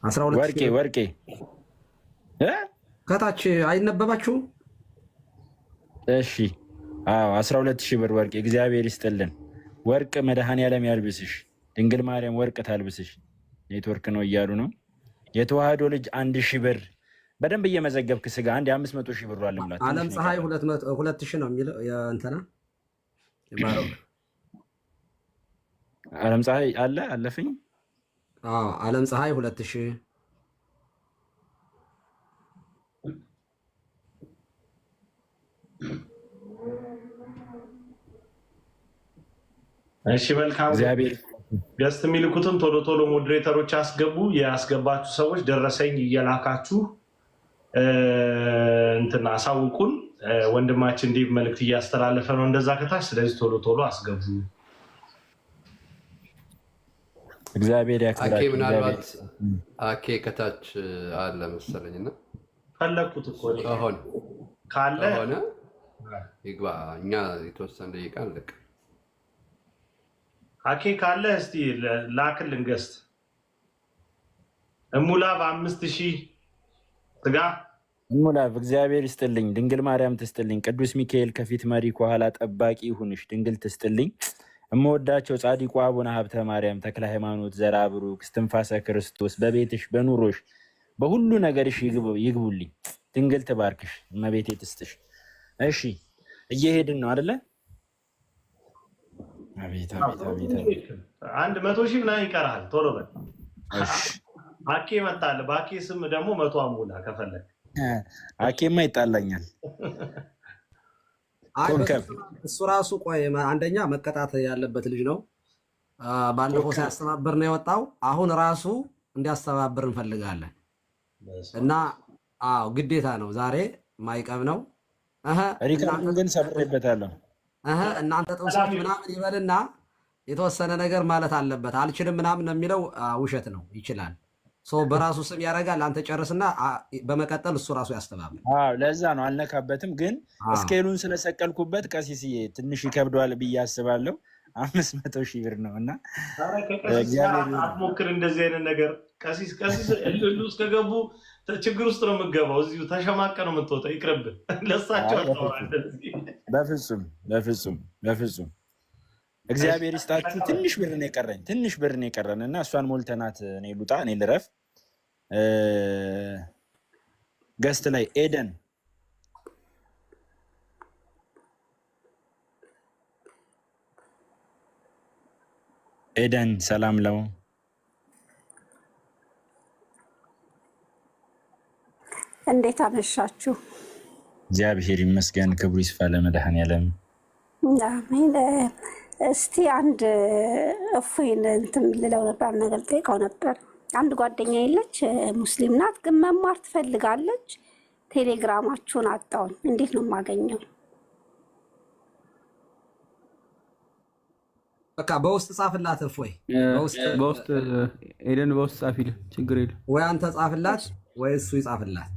12 ወርቄ ከታች አይነበባችሁም? እሺ አዎ 12,000 ብር ወርቄ፣ እግዚአብሔር ይስጥልን። ወርቅ መድኃኔዓለም ያልብስሽ፣ ድንግል ማርያም ወርቅ ታልብስሽ። ኔትወርክ ነው እያሉ ነው። የተዋህዶ ልጅ 1,000 ብር በደንብ እየመዘገብክ ስጋ አንድ 500,000 ብር አለ ማለት ዓለም ፀሐይ 2,000 ነው የሚለው እንትና ይባረክ። ዓለም ፀሐይ አለ አለፈኝ። አዎ ዓለም ፀሐይ 2,000 እሺ መልካም። እግዚአብሔር ገስት የሚልኩትን ቶሎ ቶሎ ሞዴሬተሮች አስገቡ። ያስገባችሁ ሰዎች ደረሰኝ እየላካችሁ እንትና አሳውቁን። ወንድማችን ዲብ መልእክት እያስተላለፈ ነው እንደዛ ከታች። ስለዚህ ቶሎ ቶሎ አስገቡ። እግዚአብሔር ያክብራችሁ። ምናልባት አኬ ከታች አለ መሰለኝና ፈለኩት እኮ ካለ ሆነ ይግባ። እኛ የተወሰነ ደቂቃ አለቅ። አኬ ካለ እስቲ ላክልን ገስት። እሙላ በ5,000 ስጋ ሙላፍ እግዚአብሔር ይስጥልኝ። ድንግል ማርያም ትስጥልኝ። ቅዱስ ሚካኤል ከፊት መሪ ከኋላ ጠባቂ ይሁንሽ። ድንግል ትስጥልኝ። እምወዳቸው ጻድቁ አቡነ ሀብተ ማርያም ተክለ ሃይማኖት ዘራ ብሩክ እስትንፋሰ ክርስቶስ በቤትሽ በኑሮሽ በሁሉ ነገርሽ ይግቡልኝ። ድንግል ትባርክሽ፣ እመቤቴ ትስጥሽ። እሺ እየሄድን ነው አይደለ? አቤት አቤት አቤት። 100,000 ምናምን ይቀርሃል። ቶሎ በል። አኬ መጣለ። በአኬ ስም ደግሞ 100 አሙላ ከፈለግ። አኬማ ይጣላኛል። እሱ ራሱ ቆይ አንደኛ መቀጣት ያለበት ልጅ ነው። ባለፈው ሲያስተባብር ነው የወጣው። አሁን ራሱ እንዲያስተባብር እንፈልጋለን እና አዎ ግዴታ ነው። ዛሬ ማይቀብ ነው። ሪካርዱን ግን ሰብሬበታለሁ። እናንተ ጥንሶች ምናምን ይበልና የተወሰነ ነገር ማለት አለበት። አልችልም ምናምን የሚለው ውሸት ነው። ይችላል። በራሱ ስም ያደርጋል። አንተ ጨርስና በመቀጠል እሱ ራሱ ያስተባብራል። ለዛ ነው አልነካበትም። ግን እስኬሉን ስለሰቀልኩበት ቀሲስዬ ትንሽ ይከብደዋል ብዬ አስባለሁ። 500,000 ብር ነው እና አትሞክር እንደዚህ አይነት ነገር። ቀሲስ እልል ውስጥ ከገቡ ችግር ውስጥ ነው የምገባው። እዚሁ ተሸማቀ ነው የምትወጣው። ይቅርብህ ለሳቸው። በፍጹም በፍጹም በፍጹም። እግዚአብሔር ይስጣችሁ። ትንሽ ብር ነው የቀረን እና እሷን ሞልተናት እኔ ልውጣ፣ እኔ ልረፍ። ገስት ላይ ኤደን ሰላም ለው። እንዴት አመሻችሁ? እግዚአብሔር ይመስገን፣ ክብሩ ይስፋ ለመድኃኔዓለም። አሜን። እስቲ አንድ እፎይን እንትን ልለው ነበር፣ ነገር ጠይቀው ነበር። አንድ ጓደኛ የለች ሙስሊም ናት፣ ግን መማር ትፈልጋለች። ቴሌግራማችሁን አጣውኝ፣ እንዴት ነው የማገኘው? በቃ በውስጥ ጻፍላት። እፎይ በውስጥ ኤደን በውስጥ ጻፊልህ፣ ችግር የለም። ወይ አንተ ጻፍላት ወይ እሱ ይጻፍላት።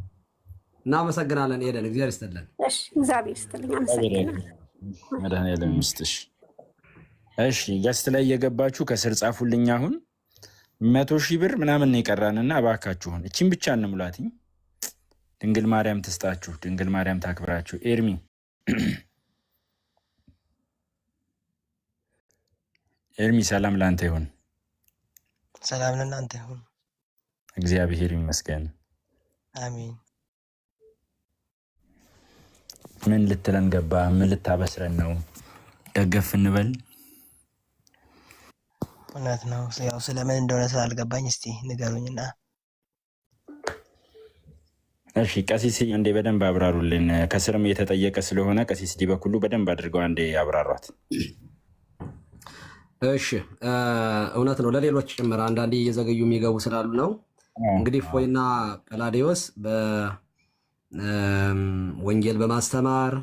እናመሰግናለን ኤደን፣ እግዚአብሔር ይስጥልን። እሺ እግዚአብሔር ይስጥልኝ። አመሰግናለሁ። መድኃኔዓለም ይስጥሽ። እሺ ገስት ላይ እየገባችሁ ከስር ጻፉልኝ። አሁን 100,000 ብር ምናምን ነው የቀራንና እባካችሁን እቺን ብቻ እንሙላትኝ። ድንግል ማርያም ትስጣችሁ፣ ድንግል ማርያም ታክብራችሁ። ኤርሚ ሰላም ላንተ ይሁን። ሰላም ለእናንተ ይሁን። እግዚአብሔር ይመስገን። አሜን። ምን ልትለን ገባ? ምን ልታበስረን ነው? ደገፍ እንበል። እውነት ነው። ያው ስለምን እንደሆነ ስላልገባኝ እስቲ ንገሩኝና። እሺ ቀሲስ እንዴ በደንብ አብራሩልን። ከስርም እየተጠየቀ ስለሆነ ቀሲስ ዲበኩሉ በደንብ አድርገው አንዴ ያብራሯት። እሺ እውነት ነው። ለሌሎች ጭምር አንዳንዴ እየዘገዩ የሚገቡ ስላሉ ነው። እንግዲህ እፎይና ጰላዲዮስ በወንጌል በማስተማር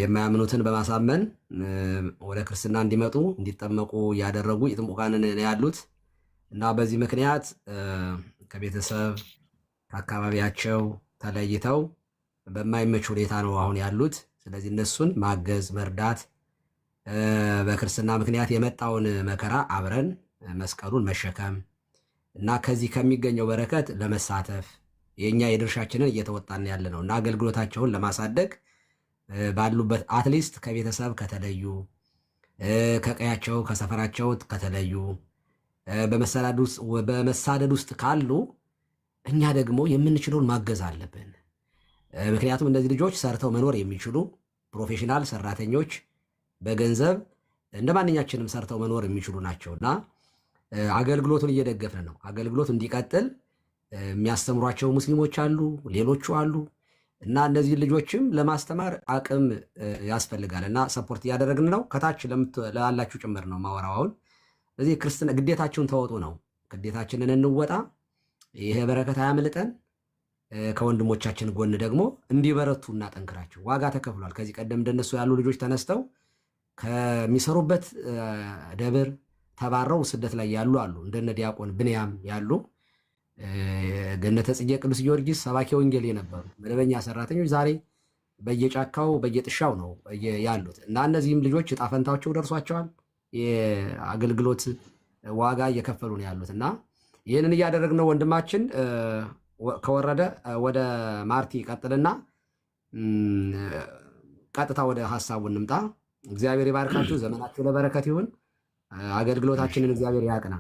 የማያምኑትን በማሳመን ወደ ክርስትና እንዲመጡ እንዲጠመቁ እያደረጉ የጥሙቃንን ያሉት እና በዚህ ምክንያት ከቤተሰብ ከአካባቢያቸው ተለይተው በማይመች ሁኔታ ነው አሁን ያሉት። ስለዚህ እነሱን ማገዝ መርዳት፣ በክርስትና ምክንያት የመጣውን መከራ አብረን መስቀሉን መሸከም እና ከዚህ ከሚገኘው በረከት ለመሳተፍ የኛ የድርሻችንን እየተወጣን ያለ ነው እና አገልግሎታቸውን ለማሳደግ ባሉበት አትሊስት ከቤተሰብ ከተለዩ ከቀያቸው ከሰፈራቸው ከተለዩ በመሳደድ ውስጥ ካሉ እኛ ደግሞ የምንችለውን ማገዝ አለብን። ምክንያቱም እነዚህ ልጆች ሰርተው መኖር የሚችሉ ፕሮፌሽናል ሰራተኞች በገንዘብ እንደ ማንኛችንም ሰርተው መኖር የሚችሉ ናቸውና አገልግሎቱን እየደገፍን ነው። አገልግሎቱ እንዲቀጥል የሚያስተምሯቸው ሙስሊሞች አሉ፣ ሌሎቹ አሉ እና እነዚህ ልጆችም ለማስተማር አቅም ያስፈልጋል እና ሰፖርት እያደረግን ነው። ከታች ላላችሁ ጭምር ነው ማወራውን። ስለዚህ ክርስትና ግዴታችሁን ተወጡ ነው። ግዴታችንን እንወጣ። ይሄ በረከት አያምልጠን። ከወንድሞቻችን ጎን ደግሞ እንዲበረቱ እናጠንክራቸው። ዋጋ ተከፍሏል። ከዚህ ቀደም እንደነሱ ያሉ ልጆች ተነስተው ከሚሰሩበት ደብር ተባረው ስደት ላይ ያሉ አሉ። እንደነ ዲያቆን ብንያም ያሉ ገነተ ጽጌ ቅዱስ ጊዮርጊስ ሰባኪ ወንጌል የነበሩ መደበኛ ሰራተኞች ዛሬ በየጫካው በየጥሻው ነው ያሉት እና እነዚህም ልጆች ዕጣ ፈንታቸው ደርሷቸዋል። የአገልግሎት ዋጋ እየከፈሉ ነው ያሉት እና ይህንን እያደረግነው ወንድማችን ከወረደ ወደ ማርቲ ቀጥልና ቀጥታ ወደ ሀሳቡ እንምጣ። እግዚአብሔር ይባርካችሁ። ዘመናችሁ ለበረከት ይሁን። አገልግሎታችንን እግዚአብሔር ያቅና።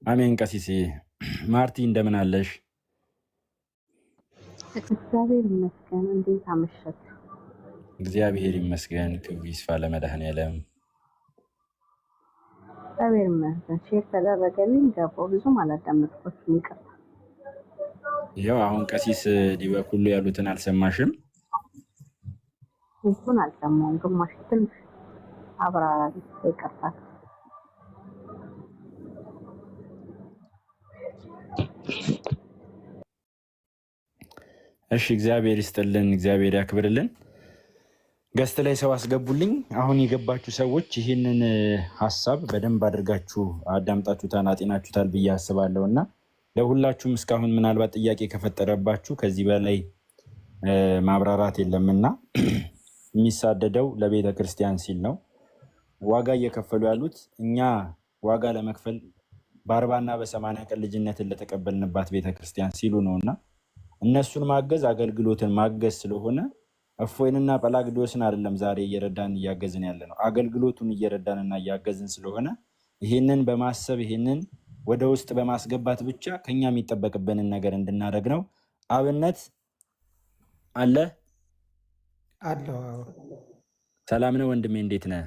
አሜን። ቀሲስ ማርቲ እንደምን አለሽ? እግዚአብሔር ይመስገን። እንዴት አመሸት? እግዚአብሔር ይመስገን። ክብሩ ይስፋ ለመድኃኔዓለም። እግዚአብሔር ይመስገን። ሼር ተደረገልኝ ገባሁ። ብዙም አላዳመጥኩትም፣ ይቅርታ። ያው አሁን ቀሲስ ዲበኩሉ ያሉትን አልሰማሽም? እሱን አልሰማሁም። ግማሽ ትንሽ አብራራ፣ ይቅርታ። እሺ፣ እግዚአብሔር ይስጥልን፣ እግዚአብሔር ያክብርልን። ገስት ላይ ሰው አስገቡልኝ። አሁን የገባችሁ ሰዎች ይህንን ሀሳብ በደንብ አድርጋችሁ አዳምጣችሁታል፣ አጤናችሁታል ብዬ አስባለሁ እና ለሁላችሁም እስካሁን ምናልባት ጥያቄ ከፈጠረባችሁ ከዚህ በላይ ማብራራት የለምና የሚሳደደው ለቤተ ክርስቲያን ሲል ነው። ዋጋ እየከፈሉ ያሉት እኛ ዋጋ ለመክፈል በ40 እና በ80 ቀን ልጅነትን ለተቀበልንባት ቤተክርስቲያን ሲሉ ነው እና እነሱን ማገዝ አገልግሎትን ማገዝ ስለሆነ እፎይንና ጰላዲዮስን አይደለም ዛሬ እየረዳን እያገዝን ያለ ነው፣ አገልግሎቱን እየረዳንና እያገዝን ስለሆነ ይህንን በማሰብ ይህንን ወደ ውስጥ በማስገባት ብቻ ከኛ የሚጠበቅብንን ነገር እንድናደርግ ነው። አብነት አለ አለው። ሰላም ነው ወንድሜ፣ እንዴት ነህ?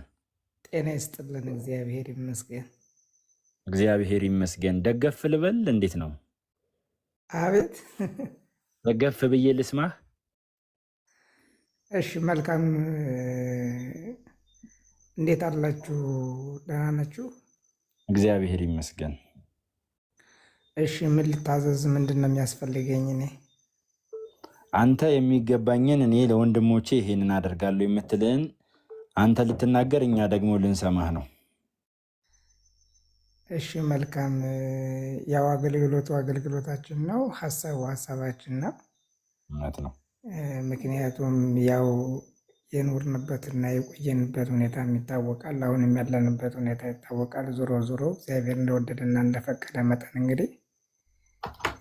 ጤና ይስጥልን። እግዚአብሔር ይመስገን። እግዚአብሔር ይመስገን። ደገፍ ልበል? እንዴት ነው? አቤት፣ ደገፍ ብዬ ልስማህ? እሺ፣ መልካም። እንዴት አላችሁ? ደህና ናችሁ? እግዚአብሔር ይመስገን። እሺ፣ ምን ልታዘዝ? ምንድን ነው የሚያስፈልገኝ? እኔ አንተ የሚገባኝን እኔ ለወንድሞቼ ይሄንን አደርጋለሁ የምትልን አንተ ልትናገር፣ እኛ ደግሞ ልንሰማህ ነው። እሺ፣ መልካም። ያው አገልግሎቱ አገልግሎታችን ነው፣ ሀሳቡ ሀሳባችን ነው። እውነት ነው። ምክንያቱም ያው የኖርንበትና የቆየንበት ሁኔታ ይታወቃል። አሁንም ያለንበት ሁኔታ ይታወቃል። ዞሮ ዞሮ እግዚአብሔር እንደወደደና እንደፈቀደ መጠን እንግዲህ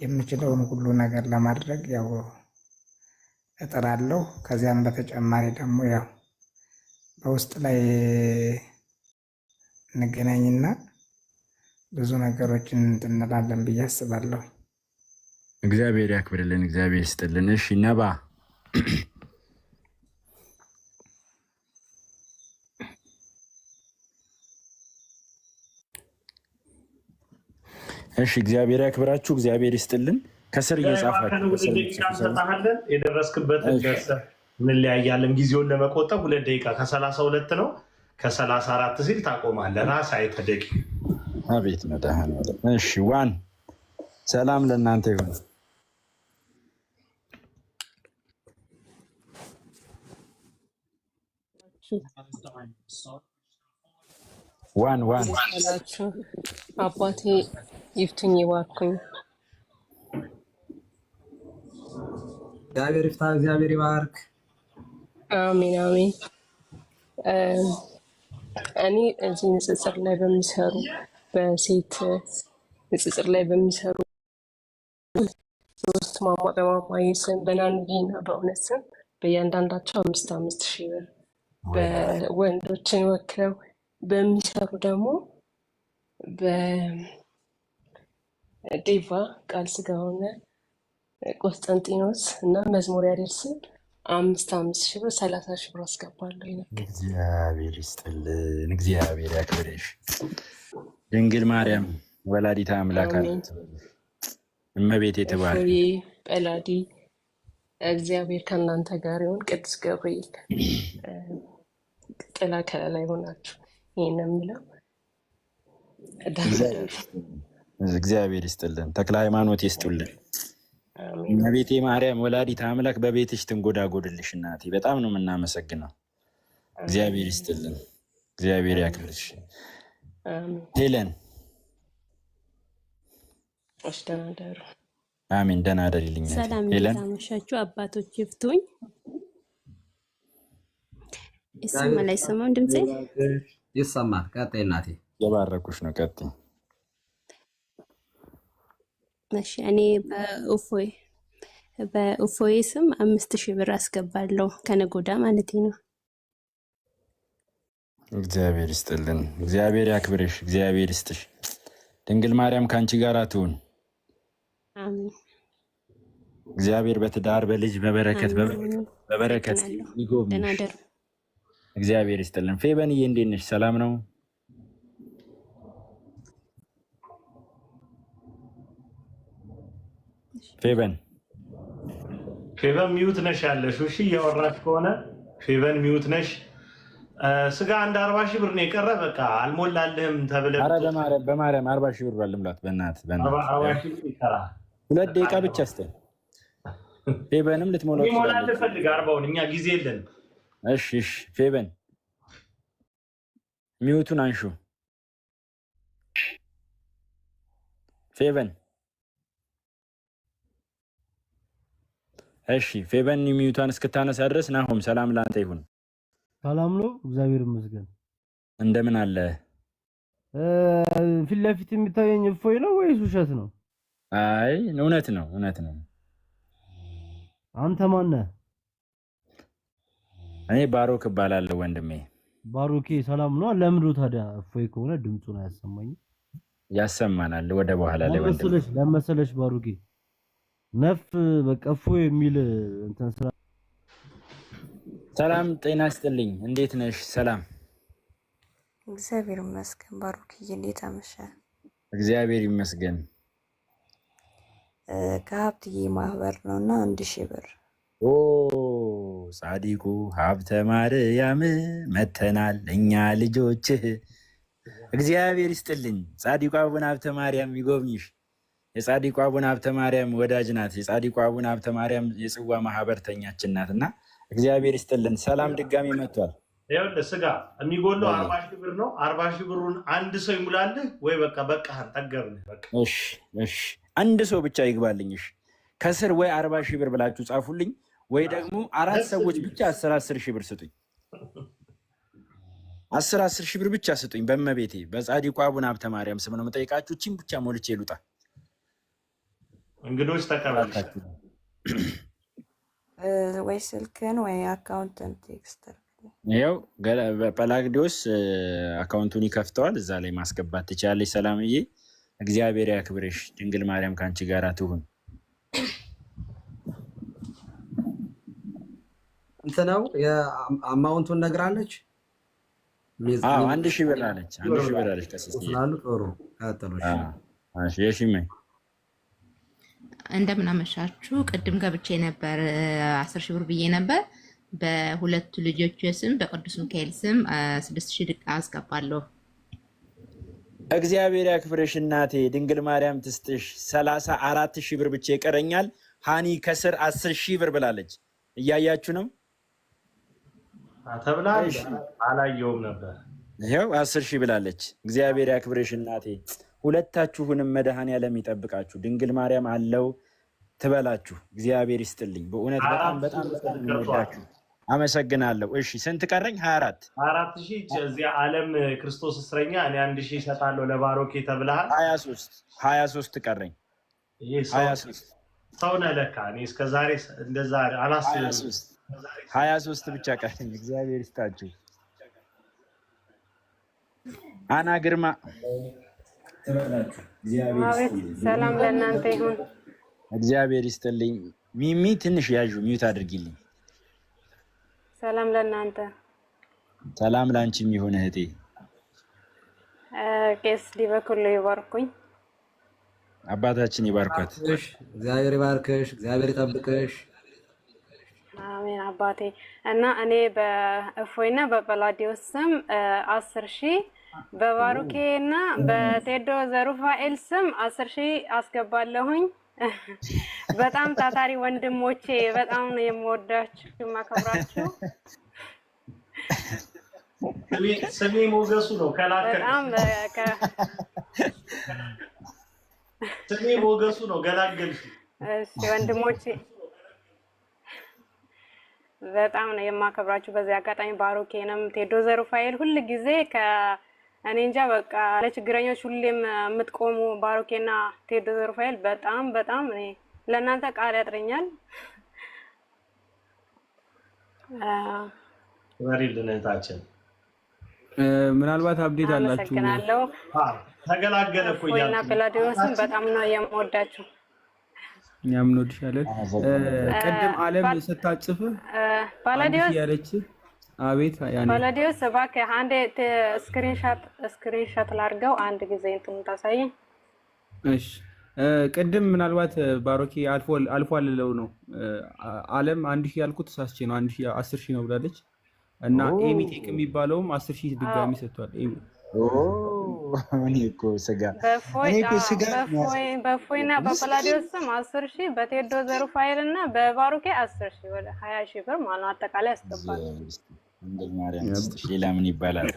የምችለውን ሁሉ ነገር ለማድረግ ያው እጥራለሁ። ከዚያም በተጨማሪ ደግሞ ያው በውስጥ ላይ እንገናኝና ብዙ ነገሮችን እንላለን ብዬ አስባለሁ። እግዚአብሔር ያክብርልን፣ እግዚአብሔር ይስጥልን። እሺ ነባ እሺ፣ እግዚአብሔር ያክብራችሁ፣ እግዚአብሔር ይስጥልን። ከስር እየጻፋችሁ እንሰጣለን። የደረስክበትን ደርሰህ እንለያያለን። ጊዜውን ለመቆጠብ 2 ደቂቃ ከ32 ነው። ከ34 ሲል ታቆማለህ። ራስ አይተደቂ። አቤት መድኃኒዓለም። እሺ ዋን ሰላም ለእናንተ ይሁን። ዋን አባቴ ይፍቱኝ ይባርኩኝ። እግዚአብሔር ይፍታ፣ እግዚአብሔር ይባርክ። አሜን አሜን። እኔ እዚህ ንጽጽር ላይ በሚሰሩ በሴት ንጽጽር ላይ በሚሰሩ ሶስት በማማዬ ስም በናንዲ እና በእውነት ስም በእያንዳንዳቸው 5,000 ብር በወንዶችን ወክለው በሚሰሩ ደግሞ በዴቫ ቃል ስጋ ሆነ ቆስጠንጢኖስ እና መዝሙር ያደርስን 5,000 ብር 30,000 ብር አስገባለሁ። እግዚአብሔር ይስጥልን፣ እግዚአብሔር ያክብርሽ። ድንግል ማርያም ወላዲተ አምላክ እመቤት የተባለ ጰላዲ እግዚአብሔር ከእናንተ ጋር ይሁን። ቅዱስ ገብርኤል ጥላ ከለላ ይሆናችሁ። ይህን የምለው እግዚአብሔር ይስጥልን፣ ተክለ ሃይማኖት ይስጡልን። እመቤቴ ማርያም ወላዲተ አምላክ በቤትሽ ትንጎዳጎድልሽ። እናቴ በጣም ነው የምናመሰግነው። እግዚአብሔር ይስጥልን፣ እግዚአብሔር ያክብርሽ። ሄለን ደህና ደሩ። አሜን። ደህና ደር ይልኛል። ሰላም አመሻችሁ አባቶች ይፍቱኝ። ይሰማል አይሰማም? ድምጼ ይሰማል። ቀጥይ እናቴ። የባረኩሽ ነው። ቀጥይ። እሺ እኔ በእፎይ ስም 5,000 ብር አስገባለሁ ከነጎዳ ማለት ነው። እግዚአብሔር ይስጥልን፣ እግዚአብሔር ያክብርሽ፣ እግዚአብሔር ይስጥሽ። ድንግል ማርያም ከአንቺ ጋር ትሁን። አሜን። እግዚአብሔር በትዳር በልጅ በበረከት ይጎብኝሽ። እግዚአብሔር ይስጥልን። ፌበንዬ እንዴት ነሽ? ሰላም ነው? ፌበን ሚዩት ነሽ ያለሽ። እሺ እያወራሽ ከሆነ ፌበን ሚዩት ነሽ። ስጋ አንድ 40,000 ብር ነው የቀረ። በቃ አልሞላልህም ተብለህ። ኧረ በማርያም 40,000 ብር ባልሙላት። በእናትህ 40,000 ብር ይቀራል። 2 ደቂቃ ብቻ ስተን ፌበንም ልትሞላው ይሞላል። ፈልግ 40ውን እኛ ጊዜ የለንም። እሺ ፌበን ሚዩቱን አንሹ። ፌበን እሺ ፌበን ሚዩቷን እስክታነሳ ድረስ ናሆም ሰላም ላንተ ይሁን። ሰላም ነው፣ እግዚአብሔር ይመስገን። እንደምን አለ? ፊት ለፊት የሚታየኝ እፎይ ነው ወይስ ውሸት ነው? አይ እውነት ነው፣ እውነት ነው። አንተ ማን ነህ? እኔ ባሮክ እባላለሁ ወንድሜ። ባሮኬ ሰላም ነው። ለምዶ ታዲያ እፎይ ከሆነ ድምፁን አያሰማኝም? ያሰማናል ወደ በኋላ ላይ ወንድሜ። ለመሰለሽ ባሮኬ ነፍ በቃ እፎይ የሚል እንትን ስራ። ሰላም ጤና ይስጥልኝ። እንዴት ነሽ? ሰላም እግዚአብሔር ይመስገን። ባሮክዬ እንዴት አመሸ? እግዚአብሔር ይመስገን። ከሀብትዬ ማህበር ነውና 1,000 ብር። ኦ ጻዲቁ ሀብተ ማርያም መተናል እኛ ልጆችህ። እግዚአብሔር ይስጥልኝ። ጻዲቁ አቡነ ሀብተ ማርያም ይጎብኝሽ። የጻዲቁ አቡነ ሀብተ ማርያም ወዳጅ ናት። የጻዲቁ አቡነ ሀብተ ማርያም የጽዋ ማህበርተኛችን ናት እና እግዚአብሔር ይስጥልን። ሰላም ድጋሚ መጥቷል። ይኸውልህ ስጋ የሚጎለው 40,000 ብር ነው። 40,000 ብሩን አንድ ሰው ይሙላልህ ወይ በቃ ጠገብልህ። በቃ እሺ አንድ ሰው ብቻ ይግባልኝ። እሺ ከስር ወይ 40,000 ብር ብላችሁ ጻፉልኝ ወይ ደግሞ 4 ሰዎች ብቻ 10,000 ብር ስጡኝ። 10,000 ብር ብቻ ስጡኝ። በእመቤቴ በጻዲቁ አቡነ ሀብተ ማርያም ስም ነው የምጠይቃችሁ። እቺን ብቻ ሞልቼ ልውጣ። እንግዶች ተቀበል። ወይ ስልክን ወይ አካውንትን ቴክስት ይኸው ጰላግዲዮስ አካውንቱን ይከፍተዋል። እዛ ላይ ማስገባት ትችላለች። ሰላምዬ እግዚአብሔር ያክብርሽ። ድንግል ማርያም ካንቺ ጋር ትሁን። እንትነው የአማውንቱን ነግራለች። 1000 ብር አለች። 1000 ብር አለች። ስላሉ ጥሩ ቀጥሎሽ። እሺ የሺመኝ እንደምን አመሻችሁ። ቅድም ገብቼ ነበር 10,000 ብር ብዬ ነበር። በሁለቱ ልጆች ስም በቅዱስ ሚካኤል ስም 6,000 አስገባለሁ። እግዚአብሔር ያክብርሽ እናቴ። ድንግል ማርያም ትስጥሽ። 34,000 ብር ብቻ ይቀረኛል። ሃኒ ከስር 10,000 ብር ብላለች። እያያችሁ ነው ተብላል። አላየውም ነበር። ይኸው 10,000 ብላለች። እግዚአብሔር ያክብርሽ እናቴ። ሁለታችሁንም መድኃኔዓለም ይጠብቃችሁ። ድንግል ማርያም አለው ትበላችሁ። እግዚአብሔር ይስጥልኝ። በእውነት በጣም ወዳችሁ አመሰግናለሁ። እሺ ስንት ቀረኝ? 24,000 እዚያ ዓለም ክርስቶስ እስረኛ እኔ 1,000 እሰጣለሁ ለባሮኬ ተብለሃል። 23 ቀረኝ። 23 ሰው ነህ ለካ። እኔ እስከዛሬ እንደዛ አላስብም። 23 ብቻ ቀረኝ። እግዚአብሔር ይስጣችሁ። አና ግርማ ትበላችሁ። ሰላም ለእናንተ ይሁን። እግዚአብሔር ይስጥልኝ። ሚሚ ትንሽ ያዡ ሚዩት አድርጊልኝ። ሰላም ለእናንተ። ሰላም ላንቺም ይሁን እህቴ። ቄስ ዲበኩሉ ይባርኩኝ። አባታችን ይባርኳት። እግዚአብሔር ይባርክሽ፣ እግዚአብሔር ይጠብቅሽ። አሜን አባቴ። እና እኔ በእፎይና በጳላዲዮስ ስም 10,000 በባሩኬ እና በቴዶ ዘሩፋኤል ስም 10,000 አስገባለሁኝ። በጣም ታታሪ ወንድሞቼ፣ በጣም ነው የምወዳችሁ የማከብራችሁ። ስሜ ሞገሱ ነው። ስሜ ሞገሱ ነው። ገላገልሽ። እሺ ወንድሞቼ በጣም ነው የማከብራችሁ። በዚህ አጋጣሚ ባሮኬንም ቴዶ ዘሩፋኤል ሁሉ ጊዜ እኔ እንጃ በቃ ለችግረኞች ሁሌም የምትቆሙ ባሮኬና ቴዶ ዘሩፋኤል በጣም እኔ ለእናንተ ቃል ያጥረኛል። ወሪልነታችን ምናልባት አብዴት አላችሁ? አመሰግናለሁ። ተገላገለ እኮ እና ፕላዲዮስን በጣም ነው የምወዳችሁ። እኛም እንወድሻለን። ቅድም ዓለም ስታጽፍ ፓላዲዮስ ያለች አቤት ያኔ ፓላዲዮስ እባክህ አንዴ ስክሪንሾት ላድርገው አንድ ጊዜ እንትን ታሳየኝ። እሺ ቅድም ምናልባት ባሮኬ አልፏል ልለው ነው። ዓለም 1,000 ያልኩት ሳስቼ ነው። 10,000 ነው ብላለች እና ኤሚቴክ የሚባለውም 10,000 ድጋሚ ሰጥቷል። እኔ እኮ ስጋ በእፎይና በጳላዲዮስ ስም 10,000 በቴዶ ዘሩፋኤል እና በባሩኬ 10,000 ወደ 20,000 ብር ማለት ነው። አጠቃላይ ያስገባል። ድንግል ማርያም ትስጥሽ። ሌላ ምን ይባላል?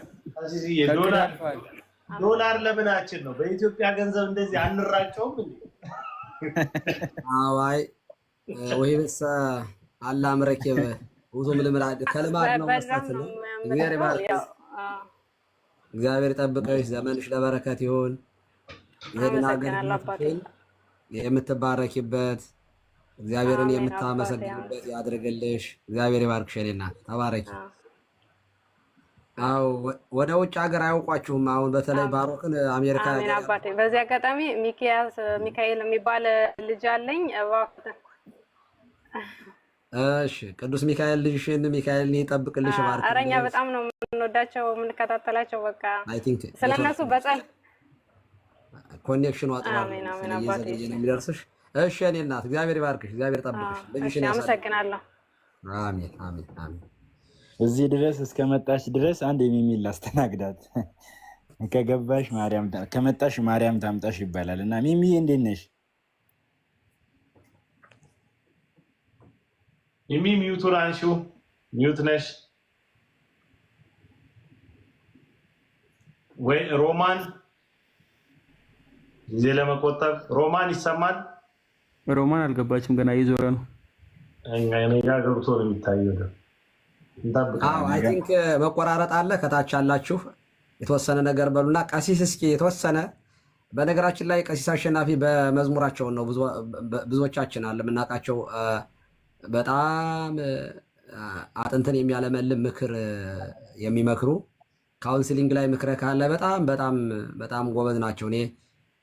ዶላር ለምናችን ነው? በኢትዮጵያ ገንዘብ እንደዚህ አንራጨውም እንዴ? አዋይ ወይ በሳ አላም ረከበ ውዞ ምልምራድ ከልማድ ነው መስጠት ነው። እግዚአብሔር ይባርክሽ። እግዚአብሔር ይጠብቅሽ። ዘመንሽ ለበረከት ይሁን። ይሄን አገልግሎትሽን የምትባረኪበት እግዚአብሔርን የምታመሰግንበት ያድርግልሽ። እግዚአብሔር ይባርክሽ። እኔና ተባረኪ። አው ወደ ውጭ ሀገር አያውቋችሁም። አሁን በተለይ ባሮክን አሜሪካ አሜን አባቴ። በዚህ አጋጣሚ ሚካኤል የሚባል ልጅ አለኝ። እሺ ቅዱስ ሚካኤል ልጅሽን ሚካኤልን ይጠብቅልሽ። ባርክ። አረኛ በጣም ነው የምንወዳቸው የምንከታተላቸው። በቃ አይ ቲንክ ስለነሱ በጸል ኮኔክሽኑ አጥሯል። አሜን አሜን አባቴ የሚደርስሽ። እሺ እኔ እናት እግዚአብሔር ይባርክሽ፣ እግዚአብሔር ይጠብቅሽ። ልጅሽን አመሰግናለሁ። አሜን አሜን አሜን። እዚህ ድረስ እስከመጣሽ ድረስ አንድ የሚል አስተናግዳት። ከገባሽ ማርያም ከመጣሽ ማርያም ታምጣሽ ይባላል እና ሚሚ እንዴት ነሽ? ሚሚ ሚዩቱን አንሺው። ሚዩት ነሽ ወይ? ሮማን ጊዜ ለመቆጠብ ሮማን ይሰማል? ሮማን አልገባችም፣ ገና እየዞረ ነው። እኔ ጋር ገብቶ ነው የሚታየው። አይ ቲንክ መቆራረጥ አለ። ከታች ያላችሁ የተወሰነ ነገር በሉና ቀሲስ እስኪ የተወሰነ በነገራችን ላይ ቀሲስ አሸናፊ በመዝሙራቸውን ነው ብዙዎቻችን አለ የምናውቃቸው በጣም አጥንትን የሚያለመልም ምክር የሚመክሩ ካውንስሊንግ ላይ ምክረ ካለ በጣም ጎበዝ ናቸው። እኔ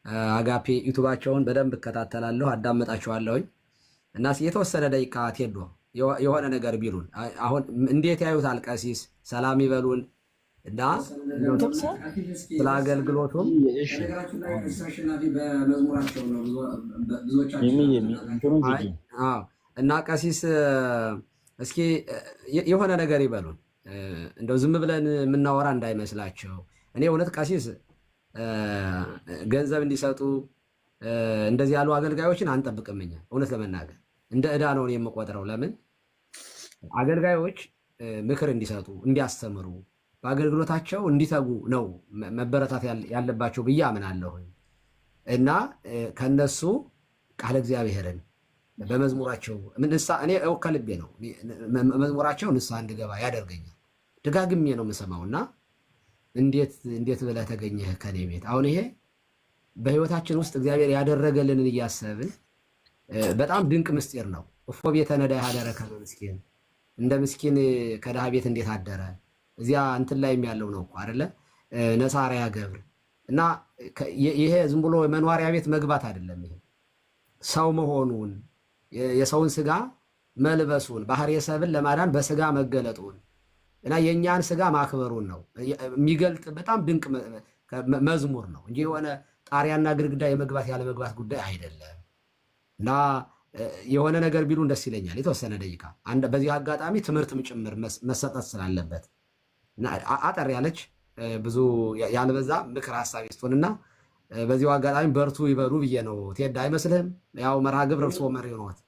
አጋፔ ዩቱባቸውን በደንብ እከታተላለሁ፣ አዳመጣቸዋለሁኝ እና የተወሰነ ደቂቃ ቴዶ የሆነ ነገር ቢሉን አሁን እንዴት ያዩታል? ቀሲስ ሰላም ይበሉን እና ስለ አገልግሎቱም እና ቀሲስ እስኪ የሆነ ነገር ይበሉን። እንደው ዝም ብለን የምናወራ እንዳይመስላቸው። እኔ እውነት ቀሲስ ገንዘብ እንዲሰጡ እንደዚህ ያሉ አገልጋዮችን አንጠብቅም። እኛ እውነት ለመናገር እንደ ዕዳ ነው የምቆጥረው። ለምን አገልጋዮች ምክር እንዲሰጡ እንዲያስተምሩ በአገልግሎታቸው እንዲተጉ ነው መበረታት ያለባቸው ብዬ አምናለሁ። እና ከነሱ ቃለ እግዚአብሔርን በመዝሙራቸው እኔ ከልቤ ነው መዝሙራቸው ንስሐ እንድገባ ያደርገኛል። ደጋግሜ ነው የምሰማው እና እንዴት ብለህ ተገኘህ ከኔ ቤት? አሁን ይሄ በህይወታችን ውስጥ እግዚአብሔር ያደረገልንን እያሰብን በጣም ድንቅ ምስጢር ነው። እፎ ቤተ ነዳይ ሀደረ ከመ ምስኪን፣ እንደ ምስኪን ከድሃ ቤት እንዴት አደረ። እዚያ እንትን ላይም ያለው ነው እኮ አይደለ? ነሳሪያ ገብር እና ይሄ ዝም ብሎ መኖሪያ ቤት መግባት አይደለም። ይሄ ሰው መሆኑን የሰውን ስጋ መልበሱን ባህርየ ሰብን ለማዳን በስጋ መገለጡን እና የእኛን ስጋ ማክበሩን ነው የሚገልጥ በጣም ድንቅ መዝሙር ነው እንጂ የሆነ ጣሪያና ግድግዳ የመግባት ያለ መግባት ጉዳይ አይደለም። እና የሆነ ነገር ቢሉን ደስ ይለኛል። የተወሰነ ደቂቃ በዚህ አጋጣሚ ትምህርትም ጭምር መሰጠት ስላለበት አጠር ያለች ብዙ ያልበዛ ምክር ሀሳብ ይስጡንና በዚሁ አጋጣሚ በርቱ ይበሉ ብዬ ነው። ቴዳ አይመስልህም? ያው መርሃ ግብር እርስዎ መሪ ነዎት።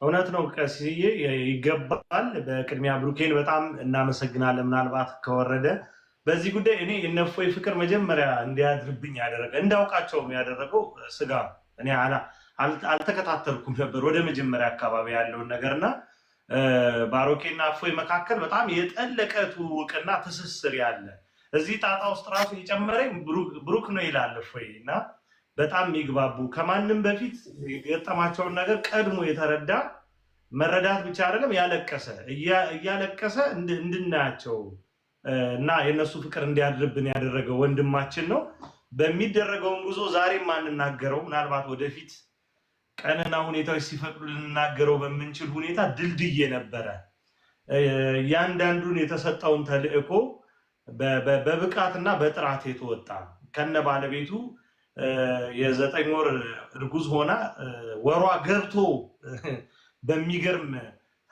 እውነት ነው ቀሲዬ፣ ይገባል። በቅድሚያ ብሩኬን በጣም እናመሰግናለን። ምናልባት ከወረደ በዚህ ጉዳይ እኔ የነፎይ ፍቅር መጀመሪያ እንዲያድርብኝ ያደረገ እንዳውቃቸውም ያደረገው ስጋ እኔ አልተከታተልኩም ነበር ወደ መጀመሪያ አካባቢ ያለውን ነገርና ባሮኬና እፎይ መካከል በጣም የጠለቀ ትውውቅና ትስስር ያለ እዚህ ጣጣ ውስጥ ራሱ የጨመረኝ ብሩክ ነው ይላል እፎይ እና በጣም የሚግባቡ ከማንም በፊት የገጠማቸውን ነገር ቀድሞ የተረዳ መረዳት ብቻ አይደለም እያለቀሰ እንድናያቸው እና የነሱ ፍቅር እንዲያድርብን ያደረገው ወንድማችን ነው። በሚደረገውን ጉዞ ዛሬም አንናገረው፣ ምናልባት ወደፊት ቀንና ሁኔታዎች ሲፈቅዱ ልንናገረው በምንችል ሁኔታ ድልድይ ነበረ። እያንዳንዱን የተሰጠውን ተልእኮ በብቃትና በጥራት የተወጣ ከነ ባለቤቱ የ9 ወር እርጉዝ ሆና ወሯ ገብቶ በሚገርም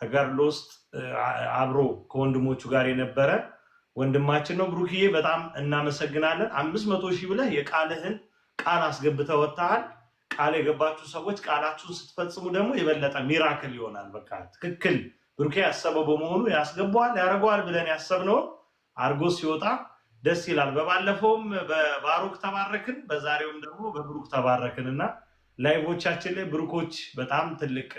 ተጋድሎ ውስጥ አብሮ ከወንድሞቹ ጋር የነበረ ወንድማችን ነው። ብሩክዬ በጣም እናመሰግናለን። 500,000 ብለህ የቃልህን ቃል አስገብተህ ወጥተሃል። ቃል የገባችሁ ሰዎች ቃላችሁን ስትፈጽሙ ደግሞ የበለጠ ሚራክል ይሆናል። በቃ ትክክል ብሩኬ ያሰበው በመሆኑ ያስገባዋል ያደርገዋል ብለን ያሰብነውን አርጎ ሲወጣ ደስ ይላል። በባለፈውም በባሮክ ተባረክን፣ በዛሬውም ደግሞ በብሩክ ተባረክን እና ላይቮቻችን ላይ ብሩኮች በጣም ትልቅ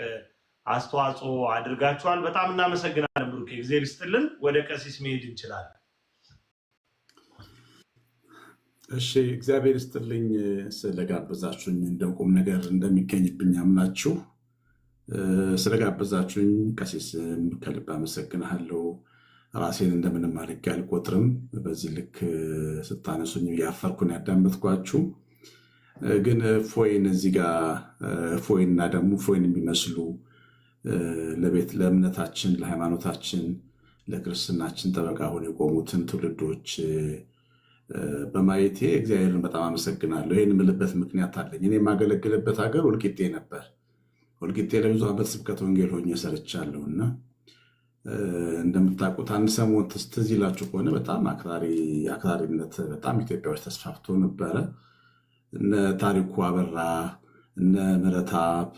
አስተዋጽኦ አድርጋችኋል። በጣም እናመሰግናለን ብሩኬ፣ እግዚአብሔር ይስጥልን። ወደ ቀሲስ መሄድ እንችላለን። እሺ፣ እግዚአብሔር ይስጥልኝ ስለጋበዛችሁኝ። እንደው ቁም ነገር እንደሚገኝብኝ አምናችሁ ስለጋበዛችሁኝ ቀሲስ ከልብ አመሰግናለሁ። ራሴን እንደምንም አድርጌ አልቆጥርም። በዚህ ልክ ስታነሱኝ እያፈርኩን ያዳመጥኳችሁ። ግን ፎይን እዚህ ጋር ፎይንና ደግሞ ፎይን የሚመስሉ ለእምነታችን፣ ለሃይማኖታችን፣ ለክርስትናችን ጠበቃ ሆነው የቆሙትን ትውልዶች በማየቴ እግዚአብሔርን በጣም አመሰግናለሁ። ይህን የምልበት ምክንያት አለኝ። እኔ የማገለግልበት ሀገር ወልቂጤ ነበር። ወልቂጤ ለብዙ ዓመት ስብከተ ወንጌል ሆኜ ሰርቻለሁ እና እንደምታውቁት አንድ ሰሞን ትዝ ይላችሁ ከሆነ በጣም አክራሪነት በጣም ኢትዮጵያ ውስጥ ተስፋፍቶ ነበረ። እነ ታሪኩ አበራ እነ ምረታብ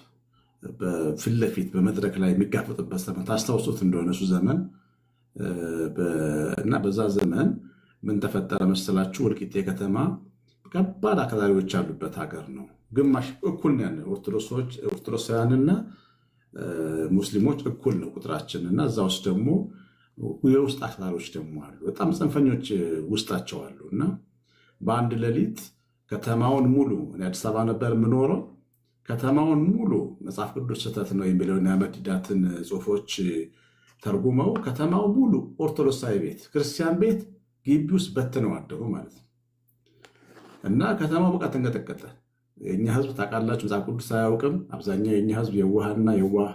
በፊት ለፊት በመድረክ ላይ የሚጋፈጥበት ዘመን ታስታውሱት እንደሆነ እሱ ዘመን እና በዛ ዘመን ምን ተፈጠረ መሰላችሁ? ወልቂጤ ከተማ ከባድ አክራሪዎች ያሉበት ሀገር ነው። ግማሽ እኩል ነው፣ ኦርቶዶክሳውያንና ሙስሊሞች እኩል ነው ቁጥራችን እና እዛ ውስጥ ደግሞ የውስጥ አክራሪዎች ደግሞ አሉ። በጣም ጽንፈኞች ውስጣቸው አሉ እና በአንድ ሌሊት ከተማውን ሙሉ እኔ አዲስ አበባ ነበር የምኖረው። ከተማውን ሙሉ መጽሐፍ ቅዱስ ስህተት ነው የሚለውን የአህመድ ዲዳትን ጽሁፎች ተርጉመው ከተማው ሙሉ ኦርቶዶክሳዊ ቤት፣ ክርስቲያን ቤት ግቢ ውስጥ በትነው አደሩ ማለት ነው እና ከተማው በቃ ተንቀጠቀጠ። የኛ ህዝብ ታውቃላችሁ መጽሐፍ ቅዱስ አያውቅም። አብዛኛው የኛ ህዝብ የዋህና የዋህ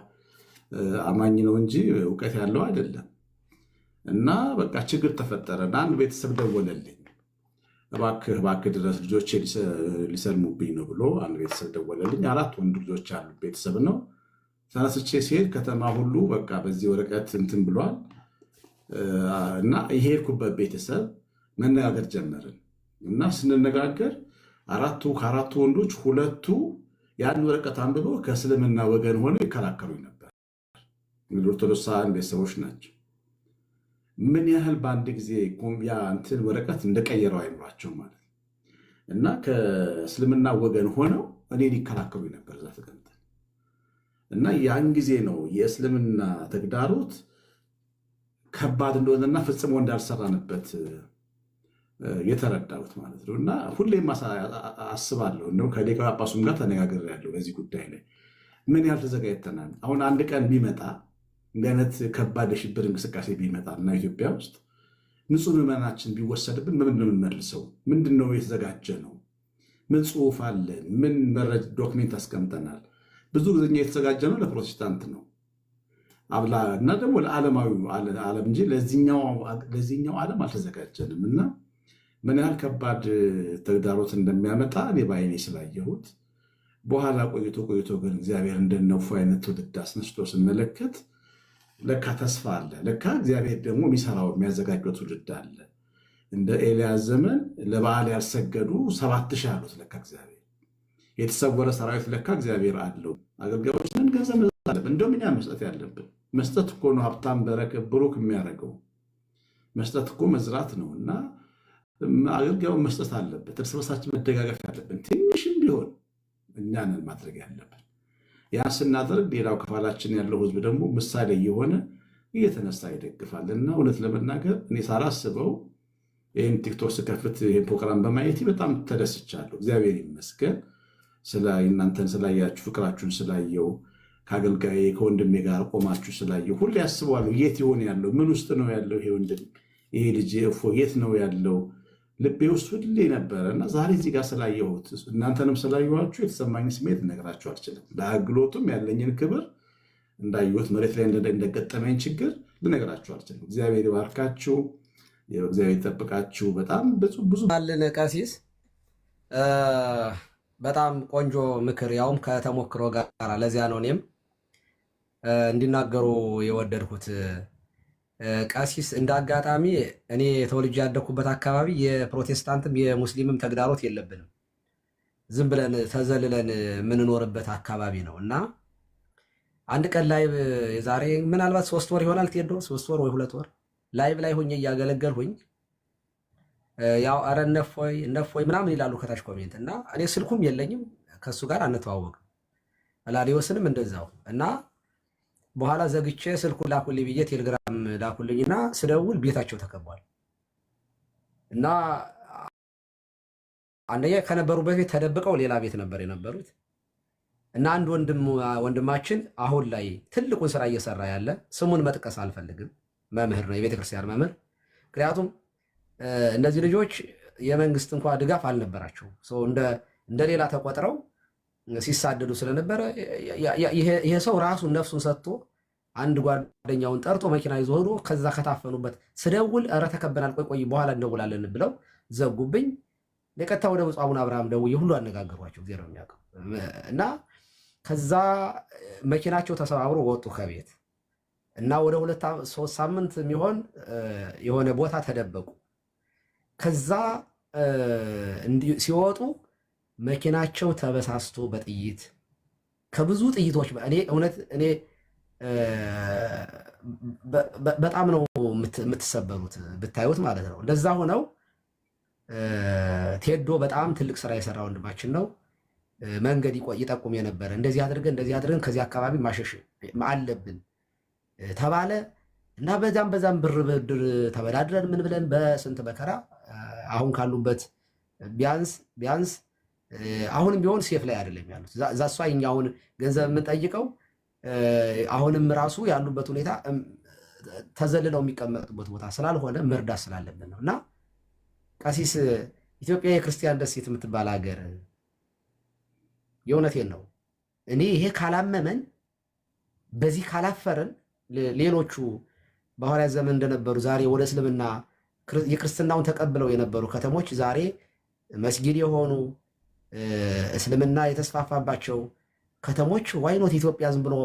አማኝ ነው እንጂ እውቀት ያለው አይደለም። እና በቃ ችግር ተፈጠረ እና አንድ ቤተሰብ ደወለልኝ። እባክህ ድረስ ልጆቼ ሊሰልሙብኝ ነው ብሎ አንድ ቤተሰብ ደወለልኝ። 4 ወንድ ልጆች አሉ ቤተሰብ ነው። ተነስቼ ሲሄድ ከተማ ሁሉ በቃ በዚህ ወረቀት እንትን ብሏል። እና የሄድኩበት ቤተሰብ መነጋገር ጀመርን እና ስንነጋገር ከአራቱ ወንዶች 2ቱ ያን ወረቀት አንብበው ከእስልምና ወገን ሆነው ይከራከሩኝ ነበር። እንግዲህ ኦርቶዶክሳውያን ቤተሰቦች ናቸው። ምን ያህል በአንድ ጊዜ ያ እንትን ወረቀት እንደቀየረው አይምሯቸው ማለት እና ከእስልምና ወገን ሆነው እኔን ይከራከሩኝ ነበር እዛ ተቀምጠን እና ያን ጊዜ ነው የእስልምና ተግዳሮት ከባድ እንደሆነና ፍጽሞ እንዳልሰራንበት የተረዳሁት ማለት ነው። እና ሁሌም አስባለሁ እንደው ከሊቀ ጳጳሱም ጋር ተነጋግሬያለሁ በዚህ ጉዳይ ላይ ምን ያህል ተዘጋጅተናል። አሁን አንድ ቀን ቢመጣ እንዲህ አይነት ከባድ የሽብር እንቅስቃሴ ቢመጣና ኢትዮጵያ ውስጥ ንጹህ ምዕመናችን ቢወሰድብን ምን እንደምንመልሰው ምንድን ነው የተዘጋጀ ነው? ምን ጽሁፍ አለን? ምን መረጃ ዶክሜንት አስቀምጠናል? ብዙ ጊዜ የተዘጋጀ ነው ለፕሮቴስታንት ነው እና ደግሞ ለዓለማዊ ዓለም እንጂ ለዚህኛው ዓለም አልተዘጋጀንም። እና ምን ያህል ከባድ ተግዳሮት እንደሚያመጣ እኔ በዓይኔ ስላየሁት በኋላ ቆይቶ ግን እግዚአብሔር እንደነፉ አይነት ትውልድ አስነስቶ ስመለከት ለካ ተስፋ አለ። ለካ እግዚአብሔር ደግሞ የሚሰራው የሚያዘጋጀው ትውልድ አለ። እንደ ኤልያስ ዘመን ለበዓል ያልሰገዱ 7000 አሉት። ለካ እግዚአብሔር የተሰወረ ሰራዊት ለካ እግዚአብሔር አለው። አገልጋዮችን ገንዘብ መስጠት አለብን። እንደውም እኛ መስጠት ያለብን መስጠት እኮ ነው ሀብታም ብሩክ የሚያደርገው መስጠት እኮ መዝራት ነው። እና አገልጋዩን መስጠት አለበት። እርስ በርሳችን መደጋገፍ ያለብን ትንሽም ቢሆን እኛንን ማድረግ ያለብን። ያን ስናደርግ ሌላው ከፋላችን ያለው ህዝብ ደግሞ ምሳሌ የሆነ እየተነሳ ይደግፋል። እና እውነት ለመናገር እኔ ሳላስበው ይህን ቲክቶክ ስከፍት ይህን ፕሮግራም በማየት በጣም ተደስቻለሁ። እግዚአብሔር ይመስገን። እናንተን ስላያችሁ ፍቅራችሁን ስላየው ከአገልጋዬ ከወንድሜ ጋር ቆማችሁ ስላየው ሁሌ ያስበዋለሁ። የት ይሆን ያለው? ምን ውስጥ ነው ያለው? ይሄ ወንድም ይሄ ልጅ እፎ የት ነው ያለው? ልቤ ውስጥ ሁሌ ነበረ እና ዛሬ እዚህ ጋር ስላየሁት እናንተንም ስላየኋችሁ የተሰማኝ ስሜት ልነግራችሁ አልችልም። ለአገልግሎቱም ያለኝን ክብር እንዳየሁት መሬት ላይ እንደገጠመኝ ችግር ልነግራችሁ አልችልም። እግዚአብሔር ይባርካችሁ፣ እግዚአብሔር ይጠብቃችሁ። በጣም ብዙ አለን ቀሲስ በጣም ቆንጆ ምክር ያውም ከተሞክሮ ጋር። ለዚያ ነው እኔም እንዲናገሩ የወደድኩት። ቀሲስ እንደ አጋጣሚ እኔ ተወልጄ ያደኩበት አካባቢ የፕሮቴስታንትም የሙስሊምም ተግዳሮት የለብንም። ዝም ብለን ተዘልለን የምንኖርበት አካባቢ ነው እና አንድ ቀን ላይቭ የዛሬ ምናልባት 3 ወር ይሆናል ቴዶ 3 ወር ወይ 2 ወር ላይቭ ላይ ሆኜ እያገለገልሁኝ ያው ኧረ እነፎይ ምናምን ይላሉ ከታች ኮሜንት እና እኔ ስልኩም የለኝም ከሱ ጋር አንተዋወቅም። ላዲዮስንም እንደዛው እና በኋላ ዘግቼ ስልኩን ላኩልኝ ብዬ ቴሌግራም ላኩልኝና ስደውል ቤታቸው ተከቧል። እና አንደኛ ከነበሩበት ቤት ተደብቀው ሌላ ቤት ነበር የነበሩት። እና አንድ ወንድማችን አሁን ላይ ትልቁን ስራ እየሰራ ያለ ስሙን መጥቀስ አልፈልግም፣ መምህር ነው፣ የቤተክርስቲያን መምህር። ምክንያቱም እነዚህ ልጆች የመንግስት እንኳ ድጋፍ አልነበራቸውም። እንደ ሌላ ተቆጥረው ሲሳደዱ ስለነበረ ይሄ ሰው ራሱ ነፍሱን ሰጥቶ አንድ ጓደኛውን ጠርቶ መኪና ይዞ ሄዶ ከዛ ከታፈኑበት ስደውል ኧረ ተከበናል፣ ቆይ በኋላ እንደውላለን ብለው ዘጉብኝ። ለቀጥታ ወደ ብፁዕ አቡነ አብርሃም ደውዬ ሁሉ አነጋገሯቸው እግዚአብሔር የሚያውቀው እና ከዛ መኪናቸው ተሰባብሮ ወጡ ከቤት እና ወደ 2-3 ሳምንት የሚሆን የሆነ ቦታ ተደበቁ። ከዛ ሲወጡ መኪናቸው ተበሳስቶ በጥይት ከብዙ ጥይቶች እኔ በጣም ነው የምትሰበሩት ብታዩት ማለት ነው። እንደዛ ሆነው ቴዶ በጣም ትልቅ ስራ የሰራ ወንድማችን ነው። መንገድ ይጠቁም የነበረ እንደዚህ አድርገን ከዚህ አካባቢ ማሸሽ አለብን ተባለ እና በዛም ብድር ተበዳድረን ምን ብለን በስንት መከራ አሁን ካሉበት ቢያንስ አሁንም ቢሆን ሴፍ ላይ አይደለም ያሉት። ዛሷ እኛውን ገንዘብ የምንጠይቀው አሁንም ራሱ ያሉበት ሁኔታ ተዘልለው የሚቀመጡበት ቦታ ስላልሆነ መርዳት ስላለብን ነው። እና ቀሲስ ኢትዮጵያ የክርስቲያን ደሴት የምትባል ሀገር የእውነቴን ነው። እኔ ይሄ ካላመመን በዚህ ካላፈርን ሌሎቹ በሐዋርያት ዘመን እንደነበሩ ዛሬ ወደ እስልምና የክርስትናውን ተቀብለው የነበሩ ከተሞች ዛሬ መስጊድ የሆኑ እስልምና የተስፋፋባቸው ከተሞች ዋይኖት ኢትዮጵያ ዝም ብሎ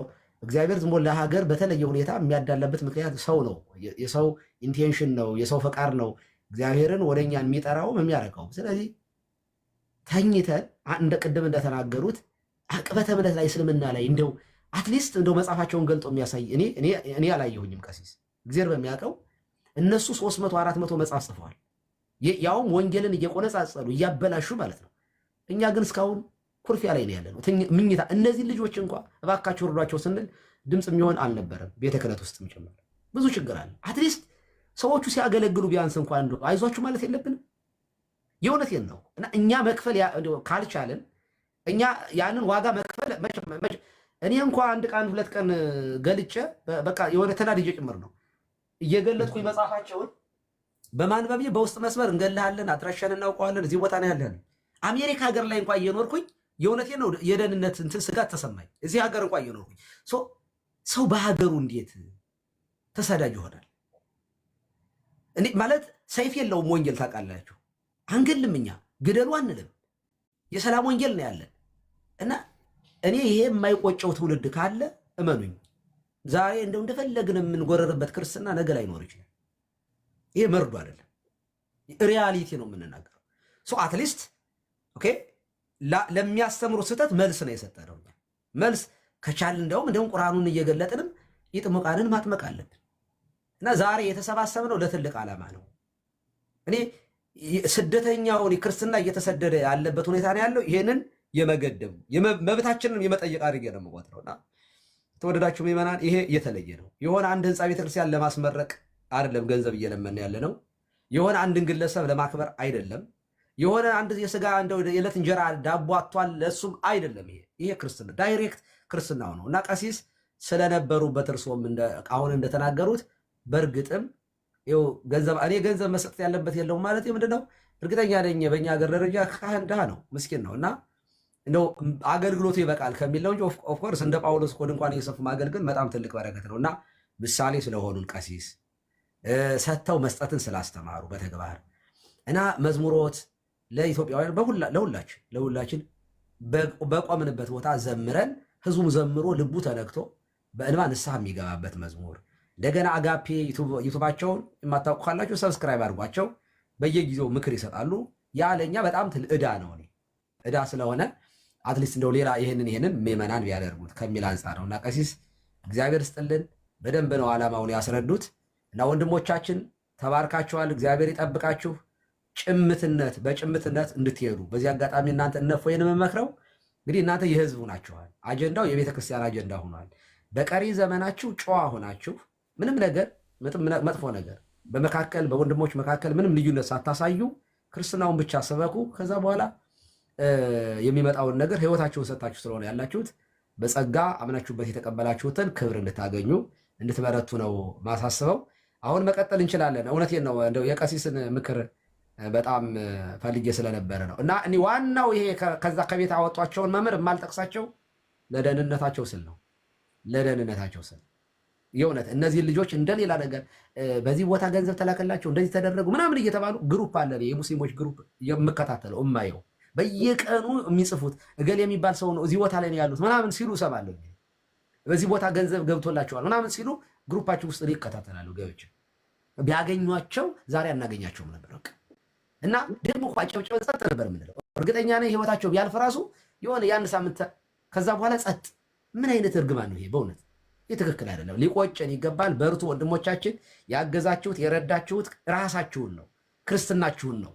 እግዚአብሔር ዝም ብሎ ለሀገር በተለየ ሁኔታ የሚያዳለበት ምክንያት ሰው ነው። የሰው ኢንቴንሽን ነው፣ የሰው ፈቃድ ነው እግዚአብሔርን ወደኛ የሚጠራውም የሚያደርገው። ስለዚህ ተኝተን እንደ ቅድም እንደተናገሩት አቅበተ እምነት ላይ እስልምና ላይ እንደው አትሊስት እንደው መጽሐፋቸውን ገልጦ የሚያሳይ እኔ አላየሁኝም። ቀሲስ እግዚአብሔር በሚያውቀው እነሱ 300 400 መጽሐፍ ጽፈዋል። ያውም ወንጌልን እየቆነጻጸሉ እያበላሹ ማለት ነው። እኛ ግን እስካሁን ኩርፊያ ላይ ነው ያለነው፣ ምኝታ። እነዚህ ልጆች እንኳን እባካችሁ እርዷቸው ስንል ድምፅ የሚሆን አልነበረም። ቤተ ክህነት ውስጥም ጭምር ብዙ ችግር አለ። አትሊስት ሰዎቹ ሲያገለግሉ ቢያንስ እንኳን እንደው አይዟችሁ ማለት የለብንም? የእውነቴን ነው። እና እኛ መክፈል ካልቻለን እኛ ያንን ዋጋ መክፈል እኔ እንኳ አንድ ቀን ሁለት ቀን ገልጬ በቃ የሆነ ተናድጄ ጭምር ነው እየገለጥኩኝ መጽሐፋቸውን በማንበብ በውስጥ መስመር እንገልሃለን፣ አድራሻን እናውቀዋለን፣ እዚህ ቦታ ነው ያለን። አሜሪካ ሀገር ላይ እንኳ እየኖርኩኝ የእውነቴን ነው የደህንነት እንትን ስጋት ተሰማኝ። እዚህ ሀገር እንኳ እየኖርኩኝ ሰው በሀገሩ እንዴት ተሰዳጅ ይሆናል? ማለት ሰይፍ የለውም ወንጌል ታውቃላችሁ። አንገልም፣ እኛ ግደሉ አንልም። የሰላም ወንጌል ነው ያለን እና እኔ ይሄ የማይቆጨው ትውልድ ካለ እመኑኝ ዛሬ እንደው እንደፈለግን የምንጎረርበት ክርስትና ነገ ላይኖር ይችላል። ይሄ መርዶ አይደለም፣ ሪያሊቲ ነው የምንናገረው። አትሊስት ኦኬ ለሚያስተምሩ ስህተት መልስ ነው የሰጠነው። መልስ ከቻልን እንደውም ቁርአኑን እየገለጥንም ይጥሙቃንን ማጥመቅ አለብን እና ዛሬ የተሰባሰብነው ለትልቅ ዓላማ ነው። እኔ ስደተኛውን ክርስትና እየተሰደደ ያለበት ሁኔታ ነው ያለው። ይሄንን የመገደብ መብታችንን የመጠየቅ አድርጌ ነው የምቆጥረውና ተወደዳችሁ ምዕመናን፣ ይሄ የተለየ ነው። የሆነ አንድ ህንፃ ቤተክርስቲያን ለማስመረቅ አይደለም ገንዘብ እየለመን ያለ ነው። የሆነ አንድን ግለሰብ ለማክበር አይደለም። የሆነ አንድ የስጋ እንደው የዕለት እንጀራ ዳቦ አጥቷል ለሱም አይደለም። ይሄ ክርስትና ዳይሬክት ክርስትናው ነው እና ቀሲስ ስለነበሩበት እርሶም አሁን እንደተናገሩት በእርግጥም እኔ ገንዘብ መስጠት ያለበት የለውም ማለት ምንድነው? እርግጠኛ ነኝ በእኛ ሀገር ደረጃ ካህን ድሃ ነው፣ ምስኪን ነው እና እንደው አገልግሎቱ ይበቃል ከሚል ነው እንጂ ኦፍኮርስ እንደ ጳውሎስ ኮድ እንኳን እየሰፉ ማገልገል በጣም ትልቅ በረከት ነው እና ምሳሌ ስለሆኑን ቀሲስ ሰጥተው መስጠትን ስላስተማሩ በተግባር እና መዝሙሮት ለኢትዮጵያውያን ለሁላችን በቆምንበት ቦታ ዘምረን ህዝቡም ዘምሮ ልቡ ተነክቶ በእንባ ንስሐ የሚገባበት መዝሙር። እንደገና አጋፔ ዩቱባቸውን የማታውቁ ካላችሁ ሰብስክራይብ አድርጓቸው። በየጊዜው ምክር ይሰጣሉ። ያ ለእኛ በጣም ትል ዕዳ ነው። ዕዳ ስለሆነ አትሊስት እንደው ሌላ ይህንን ምዕመናን ቢያደርጉት ከሚል አንጻር ነው እና ቀሲስ እግዚአብሔር ስጥልን። በደንብ ነው ዓላማውን ያስረዱት እና ወንድሞቻችን ተባርካችኋል። እግዚአብሔር ይጠብቃችሁ። በጭምትነት እንድትሄዱ በዚህ አጋጣሚ እናንተ እነፎይን የምመክረው እንግዲህ እናንተ የህዝቡ ናችኋል። አጀንዳው የቤተ ክርስቲያን አጀንዳ ሆኗል። በቀሪ ዘመናችሁ ጨዋ ሆናችሁ ምንም ነገር መጥፎ ነገር በወንድሞች መካከል ምንም ልዩነት ሳታሳዩ ክርስትናውን ብቻ ስበኩ። ከዛ በኋላ የሚመጣውን ነገር ህይወታችሁን ሰጣችሁ ስለሆነ ያላችሁት በጸጋ አምናችሁበት የተቀበላችሁትን ክብር እንድታገኙ እንድትበረቱ ነው ማሳስበው። አሁን መቀጠል እንችላለን። እውነቴን ነው። እንደው የቀሲስን ምክር በጣም ፈልጌ ስለነበረ ነው እና እኔ ዋናው ይሄ ከዛ ከቤት አወጧቸውን መምህር የማልጠቅሳቸው ለደህንነታቸው ስል ነው። ለደህንነታቸው ስል የእውነት እነዚህ ልጆች እንደሌላ ነገር በዚህ ቦታ ገንዘብ ተላከላቸው እንደዚህ ተደረጉ ምናምን እየተባሉ ግሩፕ አለ፣ የሙስሊሞች ግሩፕ የምከታተለው እማየው በየቀኑ የሚጽፉት እገሌ የሚባል ሰው ነው እዚህ ቦታ ላይ ነው ያሉት ምናምን ሲሉ እሰማለሁ። በዚህ ቦታ ገንዘብ ገብቶላቸዋል ምናምን ሲሉ ግሩፓቸው ውስጥ ይከታተላሉ። ገብቼ ቢያገኟቸው ዛሬ አናገኛቸውም ነበር እና ደግሞ ቋጨብጨብ ጸጥ ነበር የምንለው። እርግጠኛ ነኝ ህይወታቸው ቢያልፍ ራሱ የሆነ የአንድ ሳምንት ከዛ በኋላ ጸጥ። ምን አይነት እርግማን ነው ይሄ? በእውነት ይህ ትክክል አይደለም። ሊቆጨን ይገባል። በርቱ ወንድሞቻችን። ያገዛችሁት የረዳችሁት ራሳችሁን ነው፣ ክርስትናችሁን ነው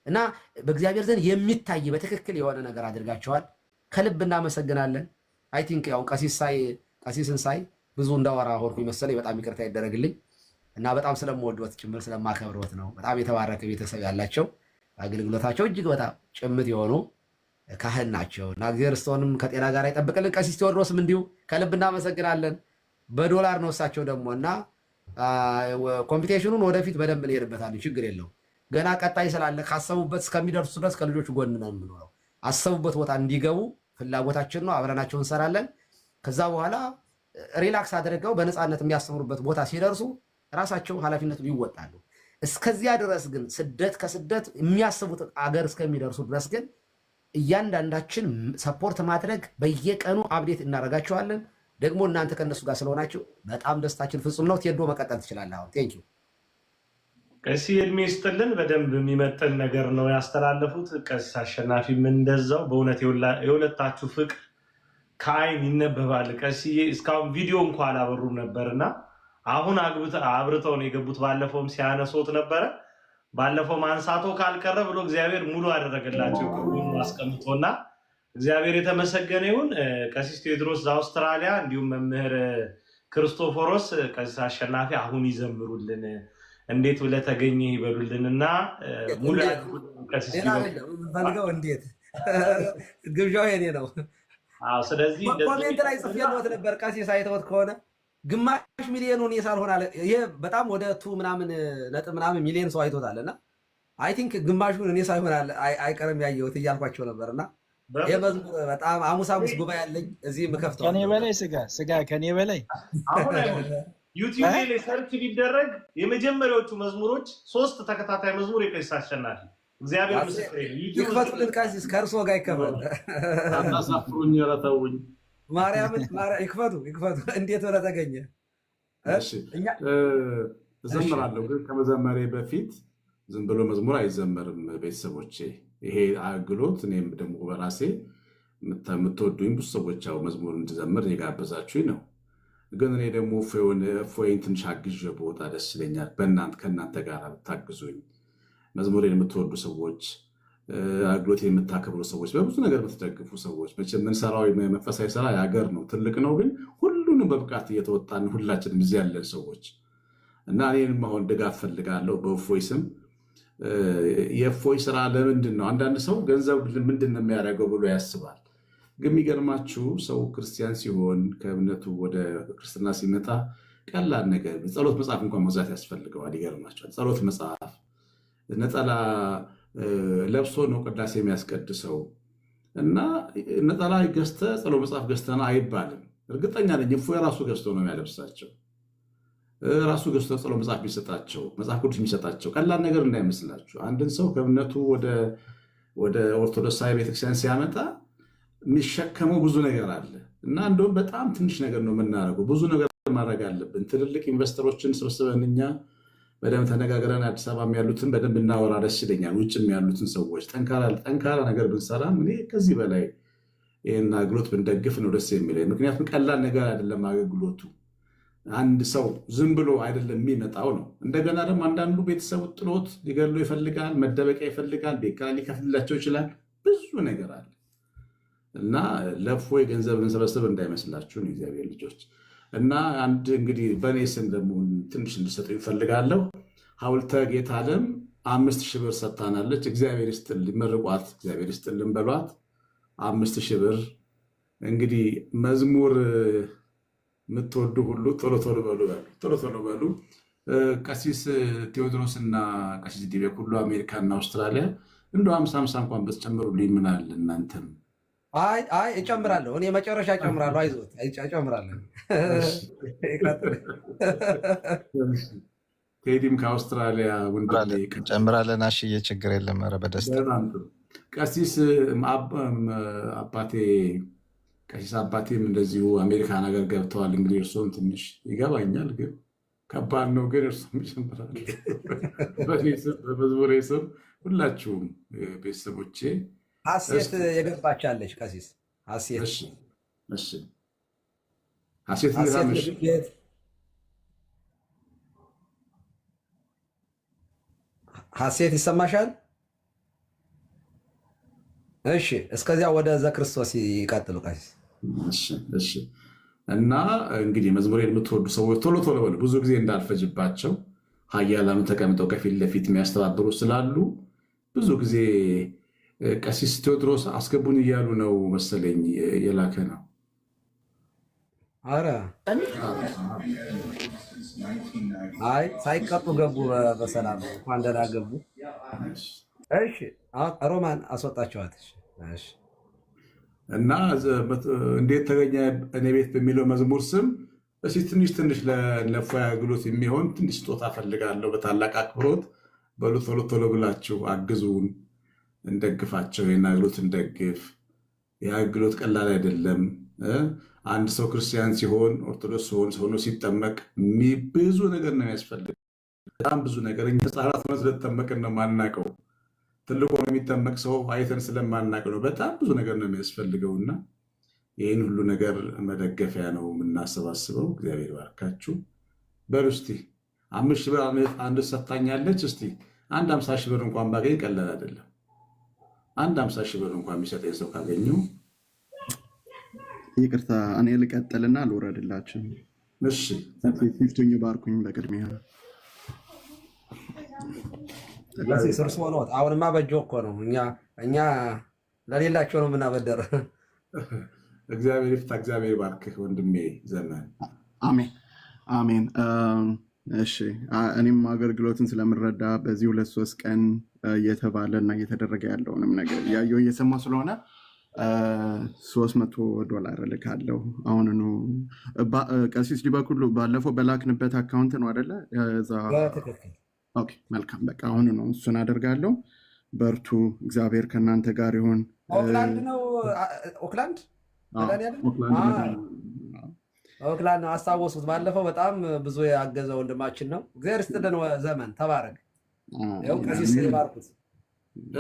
እና በእግዚአብሔር ዘንድ የሚታይ በትክክል የሆነ ነገር አድርጋችኋል። ከልብ እናመሰግናለን። አይ ቲንክ ያው ቀሲስን ሳይ ብዙ እንዳወራ ሆንኩኝ መሰለኝ። በጣም ይቅርታ ይደረግልኝ እና በጣም ስለምወድወት ጭምር ስለማከብሮት ነው። በጣም የተባረከ ቤተሰብ ያላቸው አገልግሎታቸው እጅግ በጣም ጭምት የሆኑ ካህን ናቸው እና እግዚአብሔር ስቶንም ከጤና ጋር ይጠብቅልን። ቀሲስ ቴዎድሮስም እንዲሁ ከልብ እናመሰግናለን። በዶላር ነው እሳቸው ደግሞ እና ኮምፒቴሽኑን ወደፊት በደንብ እንሄድበታለን። ችግር የለውም። ገና ቀጣይ ስላለ ካሰቡበት እስከሚደርሱ ድረስ ከልጆቹ ጎን ነው የምንኖረው። አሰቡበት ቦታ እንዲገቡ ፍላጎታችን ነው። አብረናቸው እንሰራለን። ከዛ በኋላ ሪላክስ አድርገው በነፃነት የሚያስተምሩበት ቦታ ሲደርሱ ራሳቸው ኃላፊነቱን ይወጣሉ። እስከዚያ ድረስ ግን ስደት ከስደት የሚያስቡት አገር እስከሚደርሱ ድረስ ግን እያንዳንዳችን ሰፖርት ማድረግ በየቀኑ አፕዴት እናደርጋቸዋለን። ደግሞ እናንተ ከነሱ ጋር ስለሆናችሁ በጣም ደስታችን ፍጹም ነው። ቴዶ መቀጠል ትችላለህ። አሁን ቴንክ ዩ ቀሲስ እድሜ ይስጥልን። በደንብ የሚመጥን ነገር ነው ያስተላለፉት። ቀሲስ አሸናፊም እንደዛው። በእውነት የሁለታችሁ ፍቅር ከአይን ይነበባል። ቀሲዬ እስካሁን ቪዲዮ እንኳን አላበሩም ነበርና አሁን አብርተው ነው የገቡት። ባለፈውም ሲያነሱት ነበረ። ባለፈው ማንሳቶ ካልቀረ ብሎ እግዚአብሔር ሙሉ አደረገላቸው ሁሉን አስቀምጦና እግዚአብሔር የተመሰገነ ይሁን። ቀሲስ ቴዎድሮስ አውስትራሊያ፣ እንዲሁም መምህር ክርስቶፎሮስ ቀሲስ አሸናፊ አሁን ይዘምሩልን እንዴት ብለህ ተገኘህ ይበሉልንና ሙሉ ቀሲስ ፈልገው እንዴት ግብዣው የኔ ነው። አዎ ስለዚህ ኮሜንት ላይ ጽፌልዎት ነበር። ቀሲስ አይተውት ከሆነ ግማሽ ሚሊዮኑን የሳልሆን አለ። ይሄ በጣም ወደ 2 ሚሊዮን ሰው አይቶታልና አይ ቲንክ ግማሹን እኔ ሳይሆን አይቀርም ያየሁት እያልኳቸው ነበርና ይሄ መዝሙር በጣም ሐሙስ ጉባኤ ያለኝ እዚህ ምከፍተው ከኔ በላይ ስጋ ከኔ በላይ አሁን ዩቲዩብ ላይ ሰርች ቢደረግ የመጀመሪያዎቹ መዝሙሮች 3 ተከታታይ መዝሙር የቀሲስ አሸናፊ እግዚአብሔር ምስክሬ ይክፈቱልን። ቀሲስ ከእርሶ ጋር ይከፈል አናሳፍሩኝ ረተውኝ ማርያምን ይክፈቱ እንዴት ወደ ተገኘ እዘምራለሁ። ግን ከመዘመሬ በፊት ዝም ብሎ መዝሙር አይዘመርም ቤተሰቦቼ። ይሄ አገልግሎት እኔም ደግሞ በራሴ የምትወዱኝ ብዙ ሰዎች ያው መዝሙር እንድዘምር የጋበዛችሁኝ ነው። ግን እኔ ደግሞ እፎይን ትንሽ አግዤ በወጣ ደስ ይለኛል። ከእናንተ ጋር ብታግዙኝ መዝሙሬን የምትወዱ ሰዎች፣ አገልግሎት የምታከብሩ ሰዎች፣ በብዙ ነገር የምትደግፉ ሰዎች መቼም የምንሰራው መንፈሳዊ ስራ የሀገር ነው፣ ትልቅ ነው። ግን ሁሉንም በብቃት እየተወጣን ሁላችንም እዚህ ያለን ሰዎች እና እኔንም አሁን ድጋፍ ፈልጋለሁ በእፎይ ስም። የእፎይ ስራ ለምንድን ነው አንዳንድ ሰው ገንዘብ ምንድን ነው የሚያደርገው ብሎ ያስባል። ግን የሚገርማችሁ ሰው ክርስቲያን ሲሆን ከእምነቱ ወደ ክርስትና ሲመጣ ቀላል ነገር ጸሎት መጽሐፍ እንኳን መግዛት ያስፈልገዋል። ይገርማችኋል። ጸሎት መጽሐፍ ነጠላ ለብሶ ነው ቅዳሴ የሚያስቀድሰው እና ነጠላ ገዝተ ጸሎት መጽሐፍ ገዝተና አይባልም። እርግጠኛ ነኝ እፎይ ራሱ ገዝቶ ነው የሚያለብሳቸው። ራሱ ገዝቶ ጸሎት መጽሐፍ የሚሰጣቸው መጽሐፍ ቅዱስ የሚሰጣቸው ቀላል ነገር እንዳይመስላችሁ። አንድን ሰው ከእምነቱ ወደ ኦርቶዶክሳዊ ቤተክርስቲያን ሲያመጣ የሚሸከመው ብዙ ነገር አለ እና እንደውም በጣም ትንሽ ነገር ነው የምናደርገው። ብዙ ነገር ማድረግ አለብን። ትልልቅ ኢንቨስተሮችን ሰብስበን እኛ በደንብ ተነጋግረን አዲስ አበባም ያሉትን በደንብ እናወራ ደስ ይለኛል። ውጭም ያሉትን ሰዎች ጠንካራ ነገር ብንሰራም እኔ ከዚህ በላይ ይህን አገልግሎት ብንደግፍ ነው ደስ የሚለኝ። ምክንያቱም ቀላል ነገር አይደለም አገልግሎቱ። አንድ ሰው ዝም ብሎ አይደለም የሚመጣው ነው። እንደገና ደግሞ አንዳንዱ ቤተሰቡ ጥሎት ሊገሉ ይፈልጋል፣ መደበቂያ ይፈልጋል፣ ቤት ኪራይ ሊከፍልላቸው ይችላል። ብዙ ነገር አለ እና ለእፎይ ገንዘብ እንሰበስብ እንዳይመስላችሁን እግዚአብሔር ልጆች። እና አንድ እንግዲህ በእኔ ስም ደግሞ ትንሽ እንድሰጡ ይፈልጋለሁ። ሐውልተ ጌታ ዓለም 5000 ብር ሰጥታናለች። እግዚአብሔር ይስጥልን፣ መርቋት፣ እግዚአብሔር ይስጥልን በሏት። 5000 ብር እንግዲህ መዝሙር የምትወዱ ሁሉ ቶሎ በሉ። ቀሲስ ቴዎድሮስ እና ቀሲስ ዲቤክ ሁሉ አሜሪካና አውስትራሊያ እንደ 50 እንኳን በተጨምሩልኝ ምን አለ እናንተም። አይ እጨምራለሁ፣ እኔ መጨረሻ እጨምራለሁ። አይዞት እጨምራለሁ። ቴዲም ከአውስትራሊያ ወንድሜ ጨምራለን። አሽዬ ችግር የለም። ኧረ በደስታ ቀሲስ አባቴም እንደዚሁ አሜሪካን ሀገር ገብተዋል። እንግዲህ እርሶም ትንሽ ይገባኛል፣ ግን ከባድ ነው። ግን እርሶም ይጨምራል። በመዝሙሬ ስም ሁላችሁም ቤተሰቦቼ ሀሴት የገባቻለች ቀሲስ ሀሴት ይሰማሻል? እሺ፣ እስከዚያ ወደ ዘክርስቶስ ይቀጥሉ ቀሲስ። እሺ። እና እንግዲህ መዝሙሬን የምትወዱ ሰዎች ቶሎ በሉ፣ ብዙ ጊዜ እንዳልፈጅባቸው። ኃያላኑ ተቀምጠው ከፊት ለፊት የሚያስተባብሩ ስላሉ ብዙ ጊዜ ቀሲስ ቴዎድሮስ አስገቡን እያሉ ነው መሰለኝ የላከ ነው። ኧረ አይ ሳይቀጡ ገቡ በሰላም እንኳን ደህና ገቡ። እሺ ሮማን አስወጣቸዋት። እና እንዴት ተገኘ እኔ ቤት በሚለው መዝሙር ስም እስኪ ትንሽ ለእፎይ አገልግሎት የሚሆን ትንሽ ስጦታ ፈልጋለሁ። በታላቅ አክብሮት በሉ ቶሎ ቶሎ ብላችሁ አግዙን፣ እንደግፋቸው። ይህን አገልግሎት እንደግፍ። ይህ አገልግሎት ቀላል አይደለም። አንድ ሰው ክርስቲያን ሲሆን ኦርቶዶክስ ሆኖ ሲጠመቅ ብዙ ነገር ነው የሚያስፈልግ፣ በጣም ብዙ ነገር። እኛ ህፃናት ሆነ ስለተጠመቅን ነው የማናውቀው። ትልቁ የሚጠመቅ ሰው አይተን ስለማናውቅ ነው። በጣም ብዙ ነገር ነው የሚያስፈልገውና ይህን ሁሉ ነገር መደገፊያ ነው የምናሰባስበው። እግዚአብሔር ባርካችሁ። በሉ እስቲ 5 ሺህ ብር አንድ ሰታኛለች። እስቲ አንድ 50 ሺህ ብር እንኳን ባገኝ ቀላል አይደለም። አንድ 50 ሺህ ብር እንኳን የሚሰጠኝ ሰው ካገኘው ይቅርታ እኔ ልቀጥልና ልውረድላችሁ። እሺ ፊፍቱኝ ባርኩኝ በቅድሚያ ስርስ ሆኖት አሁንማ በጆ እኮ ነው። እኛ ለሌላቸው ነው የምናበደር። እግዚአብሔር ይፍታ። እግዚአብሔር ባርክህ ወንድሜ ዘመን። አሜን አሜን። እሺ እኔም አገልግሎትን ስለምረዳ በዚህ 2-3 ቀን እየተባለ እና እየተደረገ ያለውንም ነገር ያየው እየሰማ ስለሆነ $300 እልካለሁ። አሁንኑ ቀሲስ ዲበኩሉ ባለፈው በላክንበት አካውንት ነው አይደለ? ኦኬ መልካም። በቃ አሁንኑ እሱን አደርጋለሁ። በርቱ። እግዚአብሔር ከእናንተ ጋር ይሁን። ኦክላንድ ነው ኦክላንድ ኦክላንድ አስታወሱት። ባለፈው በጣም ብዙ ያገዘ ወንድማችን ነው። እግዚአብሔር ይስጥልን። ዘመን ተባረክ። ይኸው ቀሲስ ይባርኩት።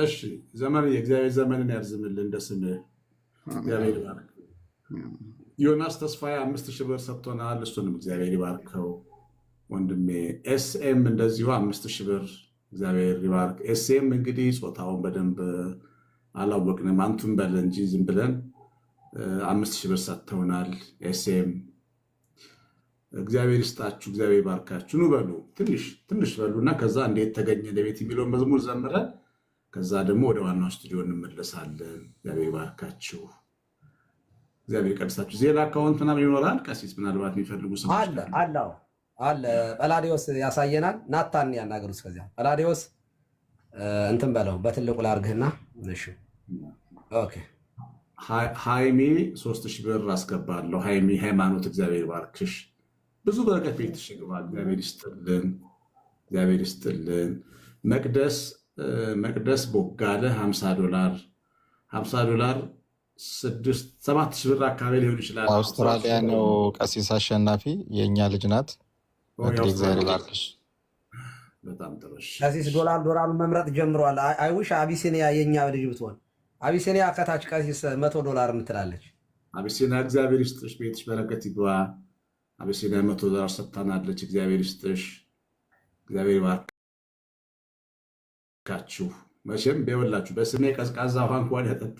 እሺ ዘመን የእግዚአብሔር ዘመንን ያርዝምልን። እንደ ስምህ እግዚአብሔር ይባርክ። ዮናስ ተስፋዬ 5000 ብር ሰጥቶናል። እሱንም እግዚአብሔር ይባርከው ወንድሜ። ኤስኤም እንደዚሁ 5000 ብር እግዚአብሔር ይባርክ። ኤስኤም እንግዲህ ጾታውን በደንብ አላወቅንም፣ አንቱን በለ እንጂ ዝም ብለን 5000 ብር ሰጥተውናል። ኤስኤም እግዚአብሔር ይስጣችሁ፣ እግዚአብሔር ይባርካችሁ። ኑ በሉ ትንሽ በሉና ከዛ እንዴት ተገኘ ለቤት የሚለውን መዝሙር ዘምረን ከዛ ደግሞ ወደ ዋናው ስቱዲዮ እንመለሳለን። እግዚአብሔር ይባርካችሁ፣ እግዚአብሔር ይቀድሳችሁ። ዜና አካውንት ምናምን ይኖራል። ቀሲስ ምናልባት የሚፈልጉ ሰዎች አለ። ጳላዲዮስ ያሳየናል። ናታን ያናገሩ። እስከዚያ ጳላዲዮስ እንትን በለው በትልቁ ላርግህና። እሺ ኦኬ። ሃይሚ 3000 ብር አስገባለሁ። ሃይሚ ሃይማኖት እግዚአብሔር ባርክሽ፣ ብዙ በረከት ቤትሽ ይግባ። እግዚአብሔር ይስጥልን፣ እግዚአብሔር ይስጥልን። መቅደስ ቦጋለ $50 $7000 ብር አካባቢ ሊሆን ይችላል። አውስትራሊያ ነው። ቀሲስ አሸናፊ የእኛ ልጅ ናት። እንግዲህ እግዚአብሔር ባርክሽ። በጣም ጥሩ። ቀሲስ ዶላሩን መምረጥ ጀምሯል። አይውሽ አቢሲኒያ የእኛ ልጅ ብትሆን አቢሲኒያ ከታች ቀሲስ $100 ምትላለች። አቢሲኒያ እግዚአብሔር ይስጥሽ፣ ቤትሽ በረከት ይግባ። አቢሲኒያ $100 ሰጥታናለች። እግዚአብሔር ይስጥሽ፣ እግዚአብሔር ይባርካችሁ። መቼም ቢወላችሁ በስሜ ቀዝቃዛ ውሃ እንኳን ያጠጣ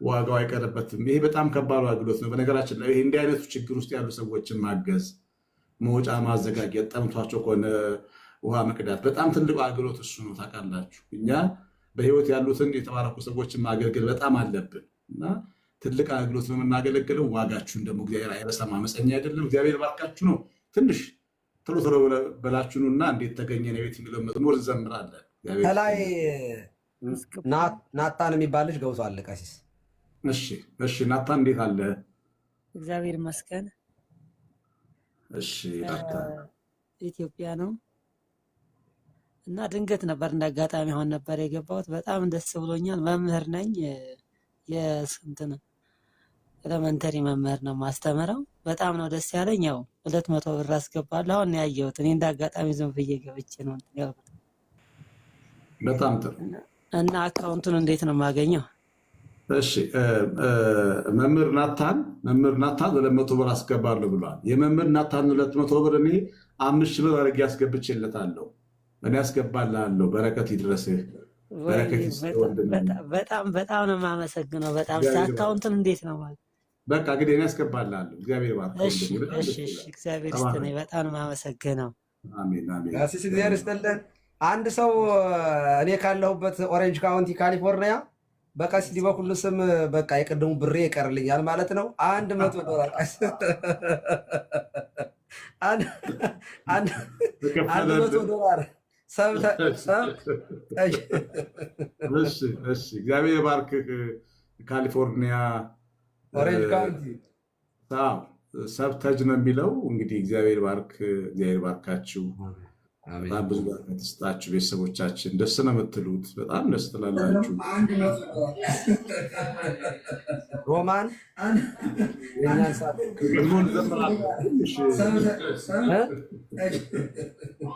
ዋጋው አይቀርበትም። ይሄ በጣም ከባድ አገልግሎት ነው። በነገራችን ላይ እንዲህ አይነቱ ችግር ውስጥ ያሉ ሰዎችን ማገዝ፣ መውጫ ማዘጋጀት፣ ጠምቷቸው ከሆነ ውሃ መቅዳት በጣም ትልቁ አገልግሎት እሱ ነው። ታውቃላችሁ እኛ በህይወት ያሉትን የተባረኩ ሰዎችን ማገልገል በጣም አለብን እና ትልቅ አገልግሎት ነው የምናገለግለው። ዋጋችሁን ደግሞ እግዚአብሔር አይረሳም። አመፀኛ አይደለም። እግዚአብሔር ባርካችሁ ነው። ትንሽ ቶሎ በላችሁኑ እና እንዴት ተገኘ ነው ቤት የሚለው መዝሙር እንዘምራለን። ከላይ ናታን የሚባል ልጅ ገብቷል። ቀሲስ እሺ ናታን እንዴት አለ? እግዚአብሔር ይመስገን። እሺ ናታን ኢትዮጵያ ነው እና ድንገት ነበር እንዳጋጣሚ ሆን ነበር የገባሁት። በጣም ደስ ብሎኛል። መምህር ነኝ። የስንትን ኤሌመንተሪ መምህር ነው ማስተምረው። በጣም ነው ደስ ያለኝ። ያው 200 ብር አስገባለሁ። አሁን ያየሁት እኔ እንዳጋጣሚ ዝም ብዬ ገብቼ ነው ያልኩት። በጣም ጥሩ። እና አካውንቱን እንዴት ነው የማገኘው? እሺ መምህር ናታን 200 ብር አስገባለሁ ብሏል። የመምህር ናታን 200 ብር እኔ 5000 ብር አድርጌ አስገብቼለታለሁ። እኔ አስገባልሃለሁ። በረከት ይድረስህ። በጣም ነው የማመሰግነው። በጣም አካውንቱን እንዴት ነው ማለት? በቃ እንግዲህ እኔ አስገባልሃለሁ። እግዚአብሔር ይባርክ። እግዚአብሔር ይስጥልኝ። በጣም ነው የማመሰግነው። አሜን አሜን። ቀሲስ እግዚአብሔር ይስጥልን። አንድ ሰው እኔ ካለሁበት ኦሬንጅ ካውንቲ ካሊፎርኒያ በቀሲስ ዲበኩሉ ስም በቃ የቅድሙ ብሬ ይቀርልኛል ማለት ነው። $100 $100 እግዚአብሔር ባርክህ። ካሊፎርኒያ ኦሬንጅ ካውንቲ ሰብተጅ ነው የሚለው። እንግዲህ እግዚአብሔር ባርክ፣ እግዚአብሔር ባርካችሁ። በጣም ብዙ በረከት ይስጣችሁ። ቤተሰቦቻችን ደስ ነው የምትሉት፣ በጣም ደስ ትላላችሁ። ሮማን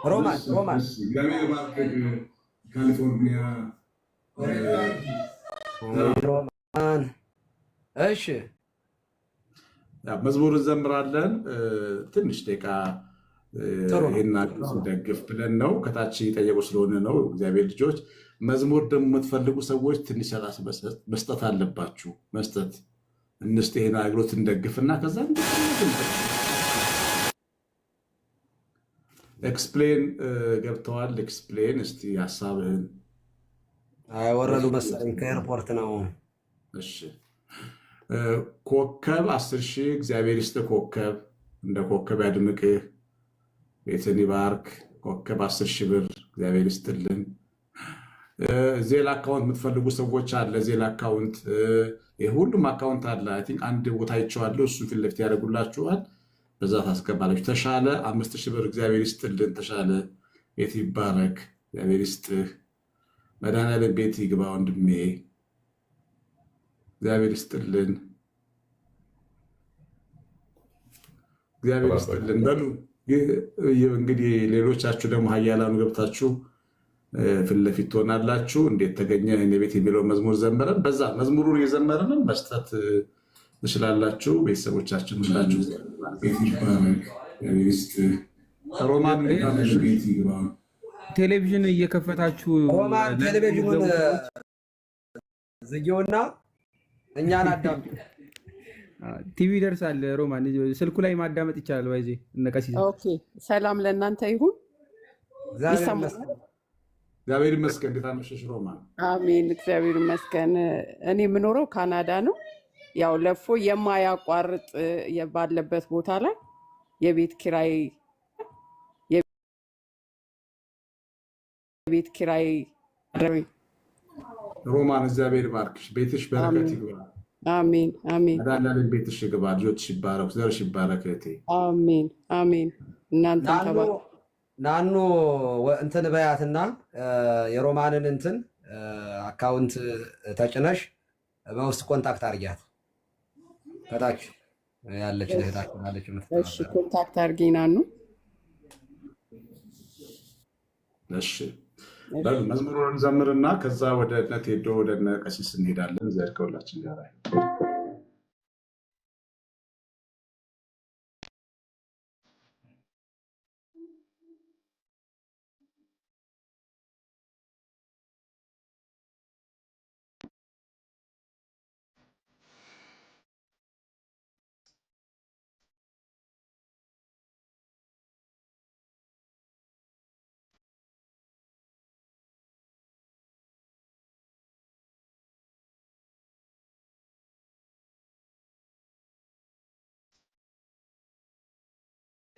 ሮማን እግዚአብሔር ባርክ። ካሊፎርኒያ ሮማን። እሺ መዝሙር እንዘምራለን። ትንሽ ደቂቃ ይህን ደግፍ ብለን ነው ከታች የጠየቁ ስለሆነ ነው። እግዚአብሔር ልጆች መዝሙር ደግሞ የምትፈልጉ ሰዎች ትንሽ ሰላሳ መስጠት አለባችሁ። መስጠት እንስጥ። ይሄን አገልግሎት እንደግፍና ከዛ ኤክስፕሌን ገብተዋል። ኤክስፕሌን እስቲ ሀሳብህን። ወረዱ መሰለኝ ከኤርፖርት ነው። እሺ ኮከብ 10,000 እግዚአብሔር ይስጥህ። ኮከብ እንደ ኮከብ ያድምቅህ፣ ቤትን ይባርክ። ኮከብ 10,000 ብር እግዚአብሔር ይስጥልን። ዜል አካውንት የምትፈልጉ ሰዎች አለ። ዜል አካውንት ሁሉም አካውንት አለ። አይ ቲንክ አንድ ቦታ አይቼዋለሁ። እሱን ፊት ለፊት ያደርጉላችኋል። በዛ ታስገባላችሁ። ተሻለ 5,000 ብር እግዚአብሔር ይስጥልን። ተሻለ ቤት ይባረክ፣ እግዚአብሔር ይስጥህ። መድኃኒዓለም ቤት ይግባ ወንድሜ፣ እግዚአብሔር ይስጥልን፣ እግዚአብሔር ይስጥልን በሉ። እንግዲህ ሌሎቻችሁ ደግሞ ሀያላኑ ገብታችሁ ፊት ለፊት ትሆናላችሁ። እንዴት ተገኘ እኔ ቤት የሚለውን መዝሙር ዘመረን። በዛ መዝሙሩን የዘመረንም መስጠት ትችላላችሁ። ቤተሰቦቻችን ሁላችሁ ሮማን ቴሌቪዥን እየከፈታችሁ ሮማን ቴሌቪዥኑን ዝጊውና እኛን አዳምጡ። ቲቪ ይደርሳል። ሮማን ስልኩ ላይ ማዳመጥ ይቻላል። ወይዚ እነቀሲ ኦኬ። ሰላም ለእናንተ ይሁን። እግዚአብሔር ይመስገን። እንዴት አመሸሽ ሮማን? አሜን፣ እግዚአብሔር ይመስገን። እኔ የምኖረው ካናዳ ነው። ያው ለፎ የማያቋርጥ ባለበት ቦታ ላይ የቤት ኪራይ ሮማን እግዚአብሔር ባርክሽ፣ ቤትሽ በረከት ይግባ። አሜን አሜን። መድኃኒዓለም ቤትሽ ይግባ፣ ልጆችሽ ይባረኩ፣ ዘርሽ ይባረክ እህቴ። አሜን አሜን። እናንተ ናኑ እንትን በያትና የሮማንን እንትን አካውንት ተጭነሽ በውስጥ ኮንታክት አድርጊያት። ከታች ያለች እህታችን አለች። እሺ ኮንታክት አድርጊ ናኑ። እሺ መዝሙሩን ዘምርና ከዛ ወደ እነ ቴዶ ወደ እነ ቀሲስ እንሄዳለን። እግዚአብሔር ከሁላችን ጋር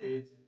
it